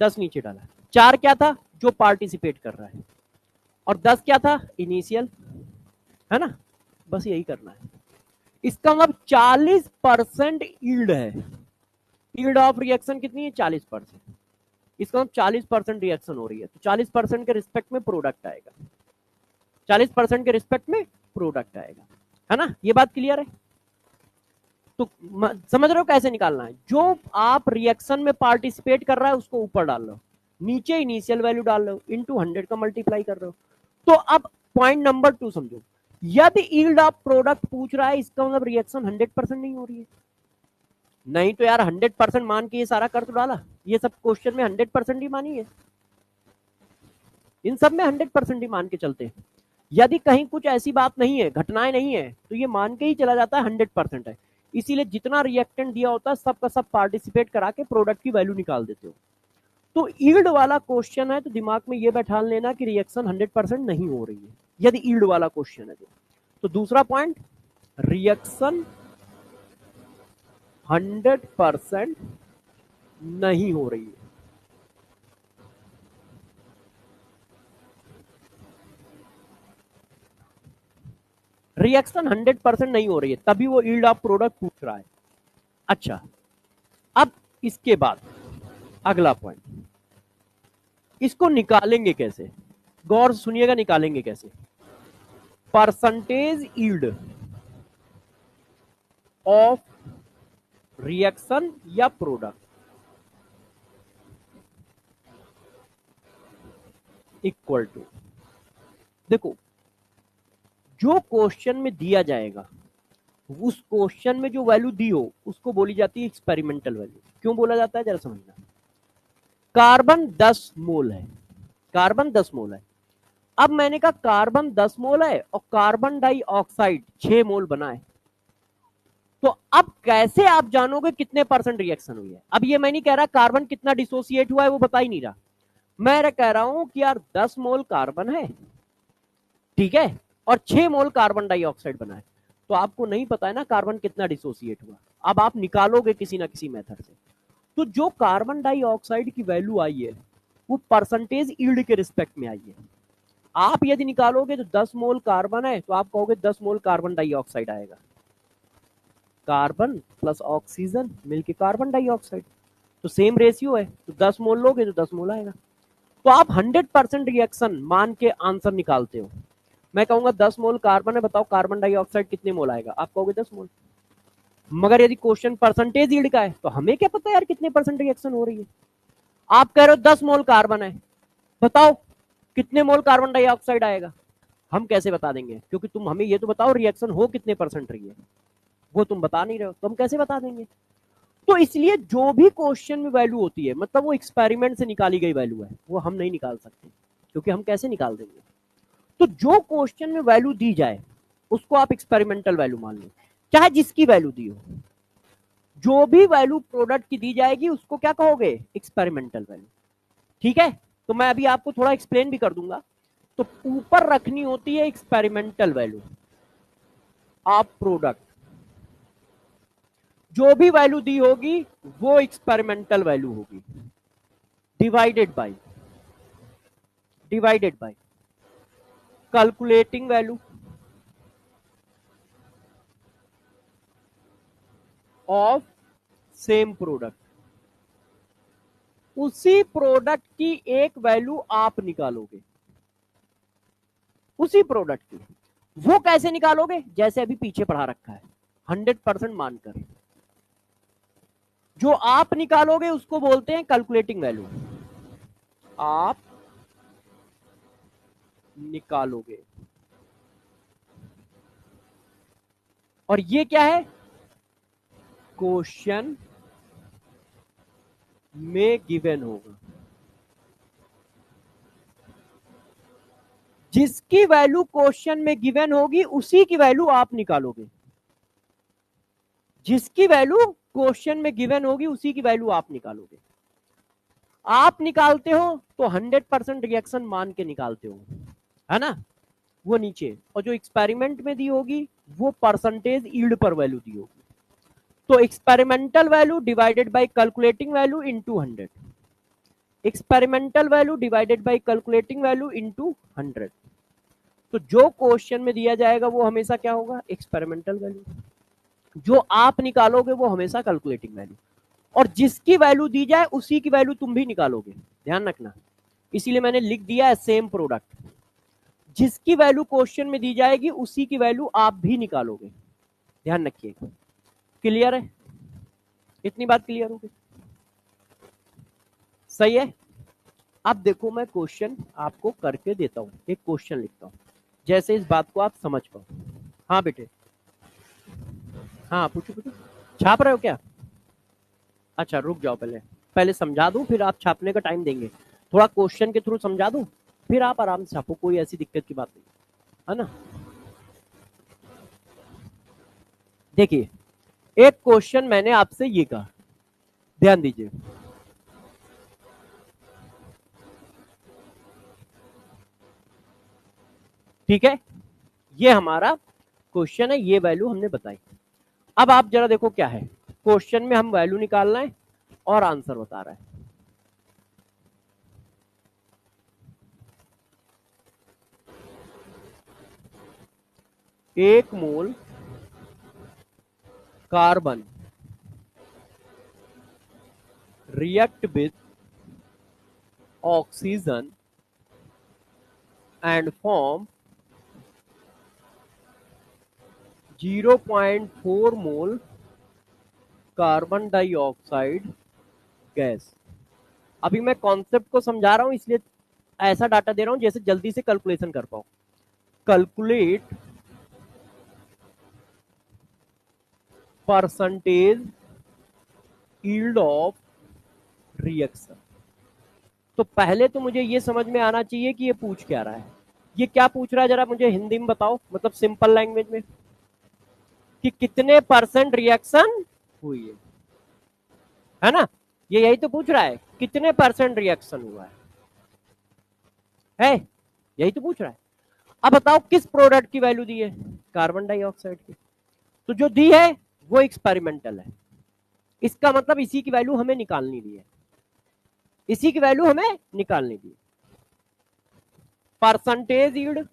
10 नीचे डाला। 4 क्या था, जो पार्टिसिपेट कर रहा है, और 10 क्या था, इनिशियल, है ना? बस यही करना है। इसका मतलब 40% ईल्ड है। ईल्ड ऑफ रिएक्शन कितनी है? 40%। इसका मतलब 40% रिएक्शन हो रही है, तो 40% के रिस्पेक्ट में प्रोडक्ट आएगा, 40% के रिस्पेक्ट में प्रोडक्ट आएगा, है ना? ये बात क्लियर है? तो समझ रहे हो कैसे निकालना है? जो आप रिएक्शन में पार्टिसिपेट कर रहा है उसको ऊपर डाल लो, नीचे इनिशियल वैल्यू डाल लो, इनटू 100 का मल्टीप्लाई कर रहे हो। तो अब पॉइंट नंबर 2 समझो, यदि यील्ड ऑफ प्रोडक्ट पूछ रहा है, इसका मतलब रिएक्शन 100% नहीं हो रही है। नहीं तो यार 100% मान के ये सारा कर तो डाला, ये सब क्वेश्चन में 100% ही मानी है, इन सब में 100% ही मान के चलते हैं। यदि कहीं कुछ ऐसी बात नहीं है, घटनाएं नहीं है, तो ये मान के ही चला जाता है 100% है। इसीलिए जितना रिएक्टेंट दिया होता है सबका सब पार्टिसिपेट करा के प्रोडक्ट की वैल्यू निकाल देते हो। तो ईल्ड वाला क्वेश्चन है तो दिमाग में ये बैठा लेना कि रिएक्शन 100% नहीं हो रही है, यदि ईल्ड वाला क्वेश्चन है तो दूसरा पॉइंट, रिएक्शन 100% नहीं हो रही है। रिएक्शन 100% नहीं हो रही है, तभी वो यील्ड ऑफ प्रोडक्ट पूछ रहा है। अच्छा, अब इसके बाद अगला पॉइंट, इसको निकालेंगे कैसे? गौर से सुनिएगा, निकालेंगे कैसे? परसेंटेज यील्ड ऑफ रिएक्शन या प्रोडक्ट इक्वल टू, देखो जो क्वेश्चन में दिया जाएगा उस क्वेश्चन में जो वैल्यू दी हो उसको बोली जाती है एक्सपेरिमेंटल वैल्यू। क्यों बोला जाता है जरा समझना। कार्बन 10 मोल है, कार्बन 10 मोल है। अब मैंने कहा कार्बन 10 मोल है और कार्बन डाइऑक्साइड 6 मोल बना है, तो अब कैसे आप जानोगे कितने परसेंट रिएक्शन हुई है? अब ये मैं नहीं कह रहा कार्बन कितना डिसोसिएट हुआ है, वो बता ही नहीं रहा। मैं कह रहा हूं कि यार 10 मोल कार्बन है, ठीक है, और 6 मोल कार्बन डाइऑक्साइड बना है, तो आपको नहीं पता है ना कार्बन कितना डिसोसिएट हुआ। अब आप निकालोगे किसी ना किसी मेथड से। तो जो कार्बन डाइऑक्साइड की वैल्यू आई है वो परसेंटेज यील्ड के रिस्पेक्ट में आई है। आप यदि निकालोगे तो 10 मोल कार्बन है तो आप कहोगे 10 मोल कार्बन डाइऑक्साइड आएगा, कार्बन प्लस ऑक्सीजन मिलके कार्बन डाइऑक्साइड, तो सेम रेशियो है, तो 10 मोल लोगे तो 10 मोल आएगा। तो आप 100% रिएक्शन मान के आंसर निकालते हो। मैं कहूंगा 10 मोल कार्बन है, बताओ कार्बन डाइऑक्साइड कितने मोल आएगा? आप कहोगे 10 मोल। मगर यदि क्वेश्चन परसेंटेज यील्ड का है तो हमें क्या पता यार कितने परसेंट रिएक्शन हो रही है। आप कह रहे हो 10 मोल कार्बन है, बताओ कितने मोल कार्बन डाइऑक्साइड आएगा? हम कैसे बता देंगे? क्योंकि तुम हमें ये तो बताओ रिएक्शन हो कितने परसेंट रही है, वो तुम बता नहीं रहे हो, तो हम कैसे बता देंगे? तो इसलिए जो भी क्वेश्चन में वैल्यू होती है मतलब वो एक्सपेरिमेंट से निकाली गई वैल्यू है, वो हम नहीं निकाल सकते, क्योंकि हम कैसे निकाल देंगे? तो जो क्वेश्चन में वैल्यू दी जाए उसको आप एक्सपेरिमेंटल वैल्यू मान लो, चाहे जिसकी वैल्यू दी हो। जो भी वैल्यू प्रोडक्ट की दी जाएगी उसको क्या कहोगे? Experimental value. ठीक है, तो मैं अभी आपको थोड़ा एक्सप्लेन भी कर दूंगा। तो ऊपर रखनी होती है एक्सपेरिमेंटल वैल्यू ऑफ प्रोडक्ट, जो भी वैल्यू दी होगी वो एक्सपेरिमेंटल वैल्यू होगी, divided by calculating value of same product. उसी प्रोडक्ट की एक वैल्यू आप निकालोगे, उसी प्रोडक्ट की। वो कैसे निकालोगे? जैसे अभी पीछे पढ़ा रखा है, 100% मानकर जो आप निकालोगे उसको बोलते हैं कैलकुलेटिंग वैल्यू। आप निकालोगे, और ये क्या है? क्वेश्चन में गिवन होगा, जिसकी वैल्यू क्वेश्चन में गिवन होगी उसी की वैल्यू आप निकालोगे, जिसकी वैल्यू क्वेश्चन में गिवन होगी उसी की वैल्यू आप निकालोगे। आप निकालते हो तो 100% रिएक्शन मान के निकालते हो, है ना, वो नीचे, और जो एक्सपेरिमेंट में दी होगी वो परसेंटेज यील्ड पर वैल्यू दी होगी। तो experimental value divided by calculating value into 100, experimental value divided by calculating value into 100। तो जो क्वेश्चन में दिया जाएगा वो हमेशा क्या होगा? Experimental value. जो आप निकालोगे वो हमेशा कैलकुलेटिंग वैल्यू, और जिसकी वैल्यू दी जाए उसी की वैल्यू तुम भी निकालोगे, ध्यान रखना। इसीलिए मैंने लिख दिया है सेम प्रोडक्ट, जिसकी वैल्यू क्वेश्चन में दी जाएगी उसी की वैल्यू आप भी निकालोगे, ध्यान रखिएगा। क्लियर है? इतनी बात क्लियर होगी? सही है। अब देखो मैं क्वेश्चन आपको करके देता हूं, एक क्वेश्चन लिखता हूं जैसे इस बात को आप समझ पाओ। हाँ बेटे, हाँ पूछो पूछो। छाप रहे हो क्या? अच्छा रुक जाओ, पहले पहले समझा दूं फिर आप छापने का टाइम देंगे। थोड़ा क्वेश्चन के थ्रू समझा दूं फिर आप आराम से छापो, कोई ऐसी दिक्कत की बात नहीं है ना। देखिए, एक क्वेश्चन मैंने आपसे ये कहा, ध्यान दीजिए। ठीक है, ये हमारा क्वेश्चन है, ये वैल्यू हमने बताई। अब आप जरा देखो क्या है क्वेश्चन में, हम वैल्यू निकालना है और आंसर बता रहा है। एक mole carbon react with oxygen and form 0.4 mole carbon dioxide gas. अभी मैं कॉन्सेप्ट को समझा रहा हूं, इसलिए ऐसा डाटा दे रहा हूं जैसे जल्दी से कैलकुलेशन कर पाओ। Calculate percentage yield of reaction. तो पहले तो मुझे ये समझ में आना चाहिए कि ये पूछ क्या रहा है। ये क्या पूछ रहा है जरा मुझे हिंदी में बताओ, मतलब सिंपल लैंग्वेज में, कि कितने परसेंट रिएक्शन हुई है ना? ये यही तो पूछ रहा है, कितने परसेंट रिएक्शन हुआ है यही तो पूछ रहा है। अब बताओ किस प्रोडक्ट की वैल्यू दी है? कार्बन डाइऑक्साइड की। तो जो दी है वो एक्सपेरिमेंटल है, इसका मतलब इसी की वैल्यू हमें निकालनी दी है, इसी की वैल्यू हमें निकालनी दी। Percentage yield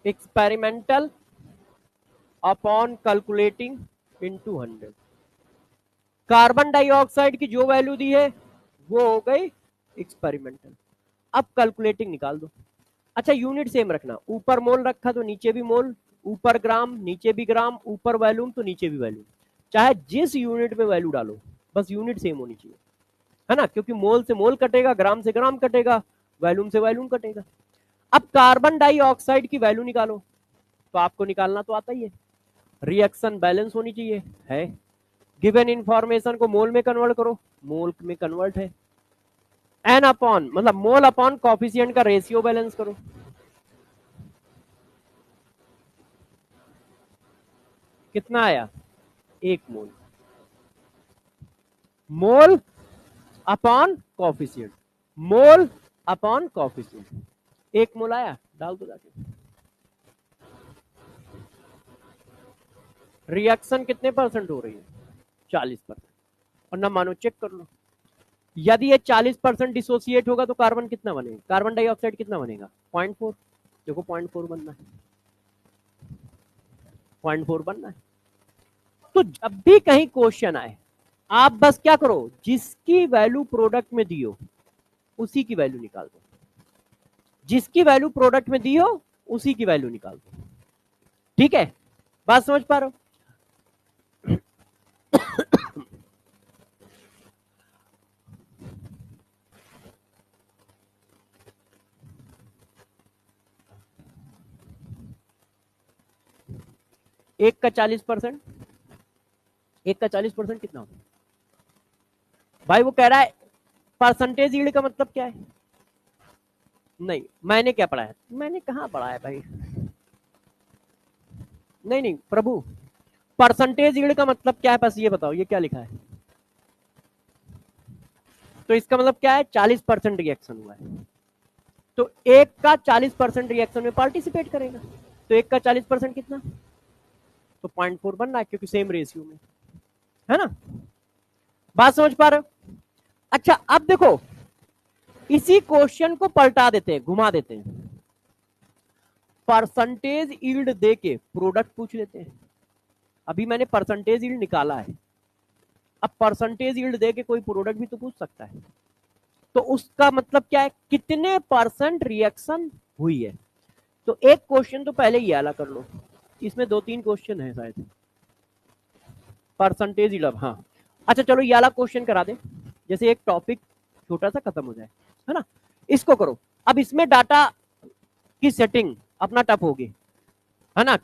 experimental upon calculating into 100। Carbon dioxide की जो वैल्यू दी है वो हो गई एक्सपेरिमेंटल। अब कैलकुलेटिंग निकाल दो। अच्छा यूनिट सेम रखना, ऊपर मोल रखा तो नीचे भी मोल, ऊपर ग्राम नीचे भी ग्राम, ऊपर वैल्यूम तो नीचे भी वैल्यूम, चाहे जिस यूनिट में वैल्यू डालो बस यूनिट सेम होनी चाहिए, है ना? क्योंकि मोल से मोल कटेगा, ग्राम से ग्राम कटेगा, वैल्यूम से वैल्यूम कटेगा। अब कार्बन डाइऑक्साइड की वैल्यू निकालो, तो आपको निकालना तो आता ही है, रिएक्शन बैलेंस होनी चाहिए है। गिवन इंफॉर्मेशन को मोल में कन्वर्ट करो, मोल में कन्वर्ट है। एन अपॉन मतलब मोल अपॉन कॉफिशिएंट का रेशियो बैलेंस करो, कितना आया? एक मोल। Mole upon coefficient, mole upon coefficient, एक मोल आया, डाल दो जाके। रिएक्शन कितने परसेंट हो रही है? 40%। और ना मानो चेक कर लो, यदि ये 40% डिसोसिएट होगा तो कार्बन कितना बनेगा, कार्बन डाइऑक्साइड कितना बनेगा? 0.4। देखो 0.4 बनना है, 0.4 बनना है। तो जब भी कहीं क्वेश्चन आए आप बस क्या करो, जिसकी वैल्यू प्रोडक्ट में दी हो उसी की वैल्यू निकाल दो, जिसकी वैल्यू प्रोडक्ट में दी हो उसी की वैल्यू निकाल दो। ठीक है, बात समझ पा रहे हो? एक का 40%, एक का 40% कितना होता है भाई? वो कह रहा है परसेंटेज यील्ड का मतलब क्या है? नहीं मैंने क्या पढ़ा है, मैंने कहां पढ़ा है भाई? नहीं नहीं प्रभु, परसेंटेज यील्ड का मतलब क्या है बस ये बताओ, ये क्या लिखा है? तो इसका मतलब क्या है? 40% रिएक्शन हुआ है, तो एक का 40% रिएक्शन में पार्टिसिपेट करेगा, तो एक का 40% कितना? तो 0.4 बनना है क्योंकि सेम रेशियो में, है ना? बात समझ पा रहे हो? अच्छा अब देखो, इसी क्वेश्चन को पलटा देते हैं, घुमा देते हैं। परसेंटेज यील्ड दे के प्रोडक्ट पूछ लेते हैं। अभी मैंने परसेंटेज यील्ड निकाला है, अब परसेंटेज यील्ड दे के कोई प्रोडक्ट भी तो पूछ सकता है। तो उसका मतलब क्या है, कितने परसेंट रिएक्शन हुई है। तो एक क्वेश्चन तो पहले ही वाला कर लो, इसमें 2-3 क्वेश्चन है शायद परसेंटेज यील्ड। हाँ अच्छा चलो ये वाला क्वेश्चन करा दे, जैसे एक टॉपिक छोटा सा खत्म हो जाए, है ना। इसको करो। अब इसमें डाटा की सेटिंग अपना टफ होगी, है ना।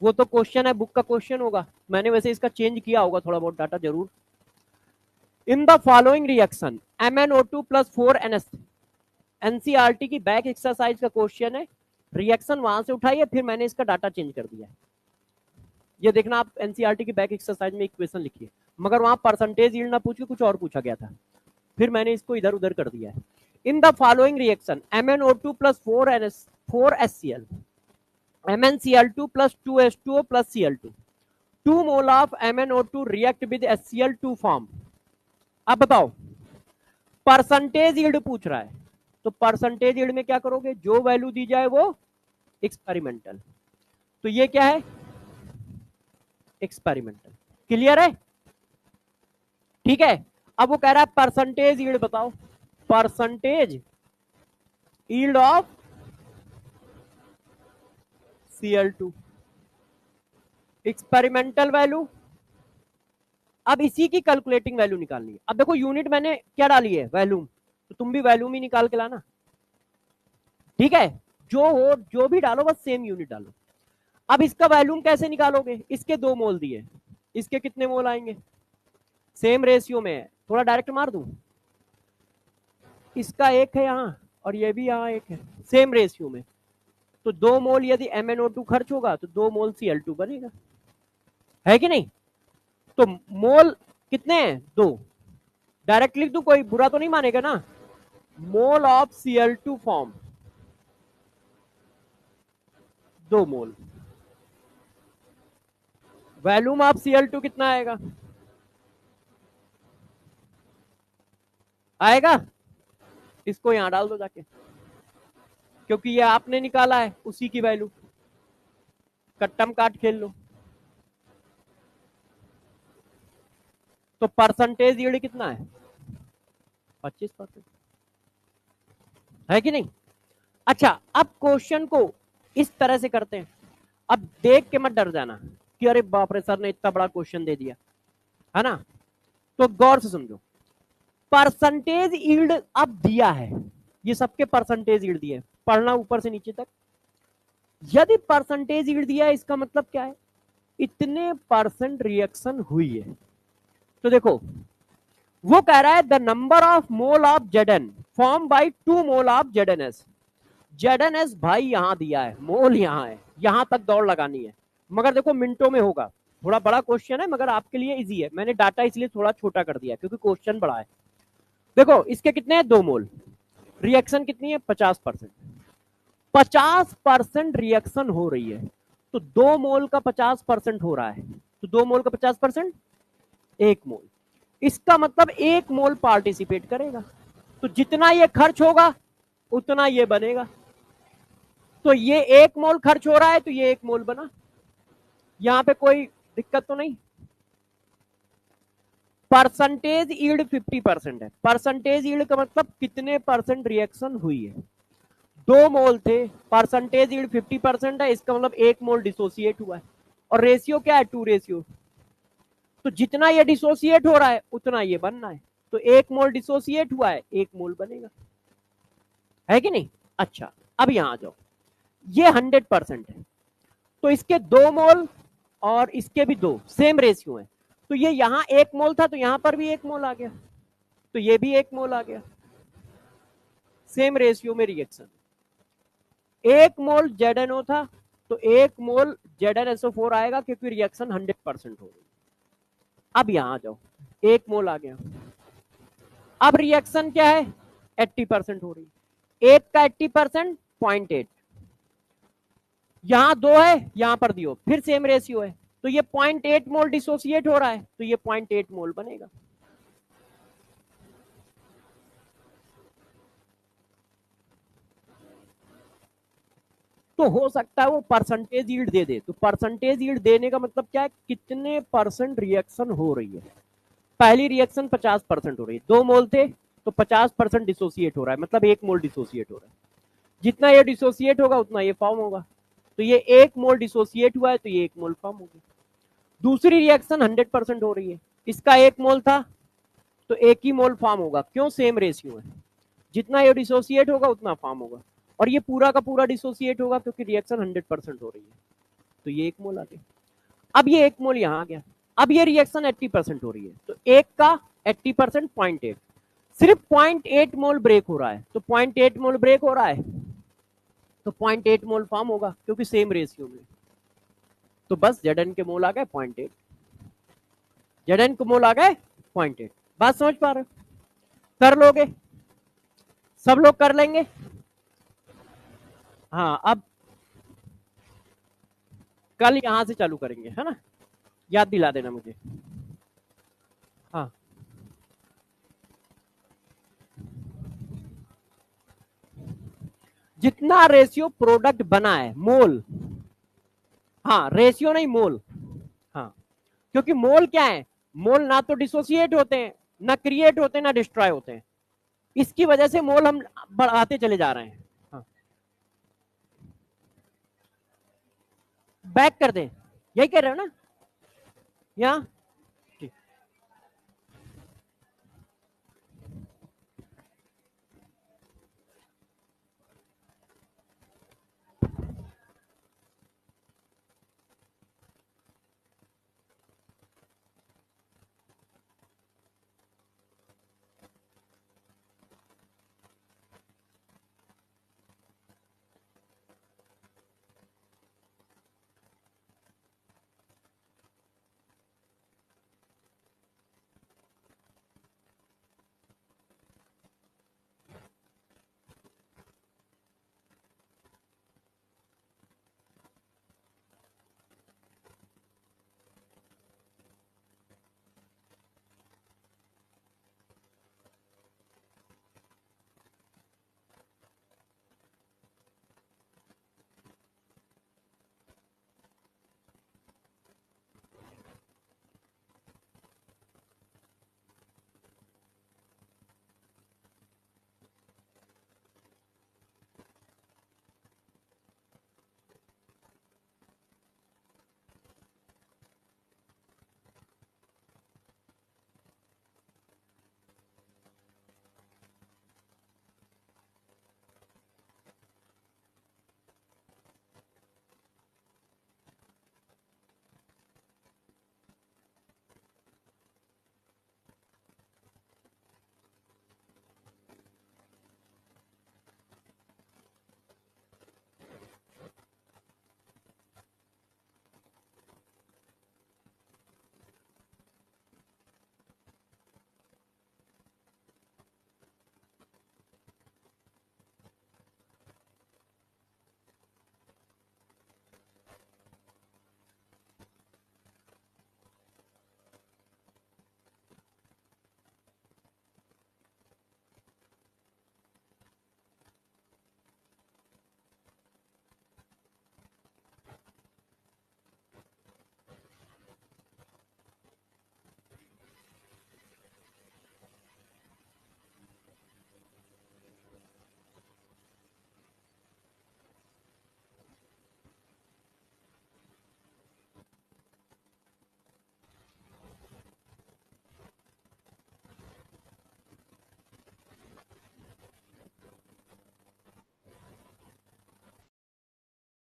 वो तो क्वेश्चन है, बुक का क्वेश्चन होगा, मैंने वैसे इसका चेंज किया होगा थोड़ा बहुत डाटा जरूर। In the following reaction MnO2 plus 4NH, NCERT की बैक एक्सरसाइज का क्वेश्चन है, रिएक्शन वहां से उठाई है, फिर मैंने इसका डाटा चेंज कर दिया है। ये देखना आप एनसीईआरटी की बैक एक्सरसाइज में इक्वेशन लिखिए, मगर वहां परसेंटेज यील्ड ना पूछ के कुछ और पूछा गया था, फिर मैंने इसको इधर उधर कर दिया है। In the following reaction MnO2 plus 4HCl MnCl2 plus 2H2O plus Cl2, 2 mole of MnO2 react with HCl to form। अब बताओ परसेंटेज यील्ड पूछ रहा है, तो परसेंटेज यील्ड में क्या करोगे, जो वैल्यू दी जाए वो एक्सपेरिमेंटल, तो ये क्या है एक्सपेरिमेंटल। क्लियर है, ठीक है। अब वो कह रहा है परसेंटेज यील्ड बताओ, percentage yield of Cl2 experimental value. अब इसी की कैलकुलेटिंग वैल्यू निकालनी है। अब देखो यूनिट मैंने क्या डाली है, वैल्यूम, तो तुम भी वैल्यूम ही निकाल के लाना, ठीक है। जो हो जो भी डालो बस सेम यूनिट डालो। अब इसका वैल्यूम कैसे निकालोगे, इसके 2 मोल दिए, इसके कितने मोल आएंगे, सेम रेशियो में है, थोड़ा डायरेक्ट मार दूं, इसका 1 है यहाँ और ये भी यहाँ 1 है, सेम रेशियो में, तो 2 मोल यदि MnO2 खर्च होगा तो 2 मोल Cl2 बनेगा, है कि नहीं। तो मोल कितने हैं, 2, डायरेक्ट लिख दूं, कोई बुरा तो नहीं मानेगा ना। Mole of Cl2 form 2 mole, volume of Cl2 कितना आएगा, आएगा, इसको यहां डाल दो जाके, क्योंकि ये आपने निकाला है उसी की वैल्यू, कट्टम काट खेल लो। तो परसेंटेज यील्ड कितना है, 25%, है कि नहीं। अच्छा अब क्वेश्चन को इस तरह से करते हैं, अब देख के मत डर जाना कि अरे बाप रे सर ने इतना बड़ा क्वेश्चन दे दिया, है ना। तो गौर से समझो, परसेंटेज यील्ड अब दिया है, ये सबके परसेंटेज यील्ड दिए, पढ़ना ऊपर से नीचे तक। यदि परसेंटेज यील्ड दिया है इसका मतलब क्या है, इतने परसेंट रिएक्शन हुई है। तो देखो वो कह रहा है the number of mole of Zn form by 2 mole of ZnS। ZnS भाई यहां दिया है, मोल यहां है, यहां तक दौड़ लगानी है, मगर देखो मिनटों में होगा, थोड़ा बड़ा क्वेश्चन है मगर आपके लिए इजी है, मैंने डाटा इसलिए थोड़ा छोटा कर दिया क्योंकि क्वेश्चन बड़ा है। देखो इसके कितने हैं, 2 मोल, रिएक्शन कितनी है 50%, 50% रिएक्शन हो रही है, तो 2 मोल का 50% हो रहा है, तो 2 मोल का 50% 1 मोल, इसका मतलब 1 मोल पार्टिसिपेट करेगा, तो जितना ये खर्च होगा उतना ये बनेगा, तो ये 1 मोल खर्च हो रहा है तो ये 1 मोल बना, यहां पे कोई दिक्कत तो नहीं। परसेंटेज यील्ड 50% है, परसेंटेज यील्ड का मतलब कितने परसेंट रिएक्शन हुई है, 2 मोल थे, परसेंटेज यील्ड 50% है, इसका मतलब 1 मोल डिसोसिएट हुआ है, और रेशियो क्या है 2 रेशियो, तो जितना ये डिसोसिएट हो रहा है उतना ये बनना है, तो 1 मोल डिसोसिएट हुआ है 1 मोल बनेगा, है कि नहीं। अच्छा अब यहां आ जाओ, ये 100% है, तो इसके 2 मोल और इसके भी 2 सेम रेशियो है, तो ये यहां 1 मोल था तो यहां पर भी 1 मोल आ गया, तो ये भी 1 मोल आ गया, सेम रेशियो में रिएक्शन। 1 मोल ZnO था तो 1 मोल ZnSO4 आएगा क्योंकि रिएक्शन 100% हो गई। अब यहां आ जाओ, 1 मोल आ गया, अब रिएक्शन क्या है 80% हो रही, 1 का 80% 0.8, यहां 2 है यहां पर दियो फिर सेम रेशियो है, तो ये 0.8 मोल डिसोसिएट हो रहा है तो ये 0.8 मोल बनेगा। तो हो सकता है वो परसेंटेज यील्ड दे दे। तो परसेंटेज यील्ड देने का मतलब क्या है, कितने परसेंट रिएक्शन हो रही है। पहली रिएक्शन 50% हो रही है, 2 मोल थे तो 50% डिसोसिएट हो रहा है, मतलब 1 मोल डिसोसिएट हो रहा है। जितना ये डिसोसिएट होगा उतना ये फॉर्म होगा। तो ये 1 मोल डिसोसिएट हुआ है तो ये 1 मोल फॉर्म होगी। दूसरी रिएक्शन 100% हो रही है, इसका 1 मोल था तो 1 ही मोल फॉर्म होगा, क्यों, सेम रेशियो है, जितना ये डिसोसिएट होगा उतना फॉर्म होगा। और ये पूरा का पूरा डिसोसिएट होगा क्योंकि रिएक्शन 100% हो रही है, तो ये 1 मोल आ गया। अब ये 1 मोल यहां आ गया। अब ये रिएक्शन 80% हो रही है, तो एक का 80% 0.8, सिर्फ 0.8 मोल ब्रेक हो रहा है, तो 0.8 मोल ब्रेक हो रहा है तो 0.8 मोल फॉर्म होगा क्योंकि सेम रेशियो में। तो बस Zn के मोल आ गए 0.8, Zn के मोल आ गए 0.8। बात समझ पा रहे हो, कर लोगे, सब लोग कर लेंगे। हाँ, अब कल यहां से चालू करेंगे, है ना, याद दिला देना मुझे। हाँ, जितना रेशियो प्रोडक्ट बना है, मोल, हाँ रेशियो नहीं मोल, हाँ, क्योंकि मोल क्या है, मोल ना तो डिसोसिएट होते हैं, ना क्रिएट होते हैं, ना डिस्ट्रॉय होते हैं, इसकी वजह से मोल हम बढ़ाते चले जा रहे हैं। हाँ, बैक कर दें, यही कह रहे हो ना, यहाँ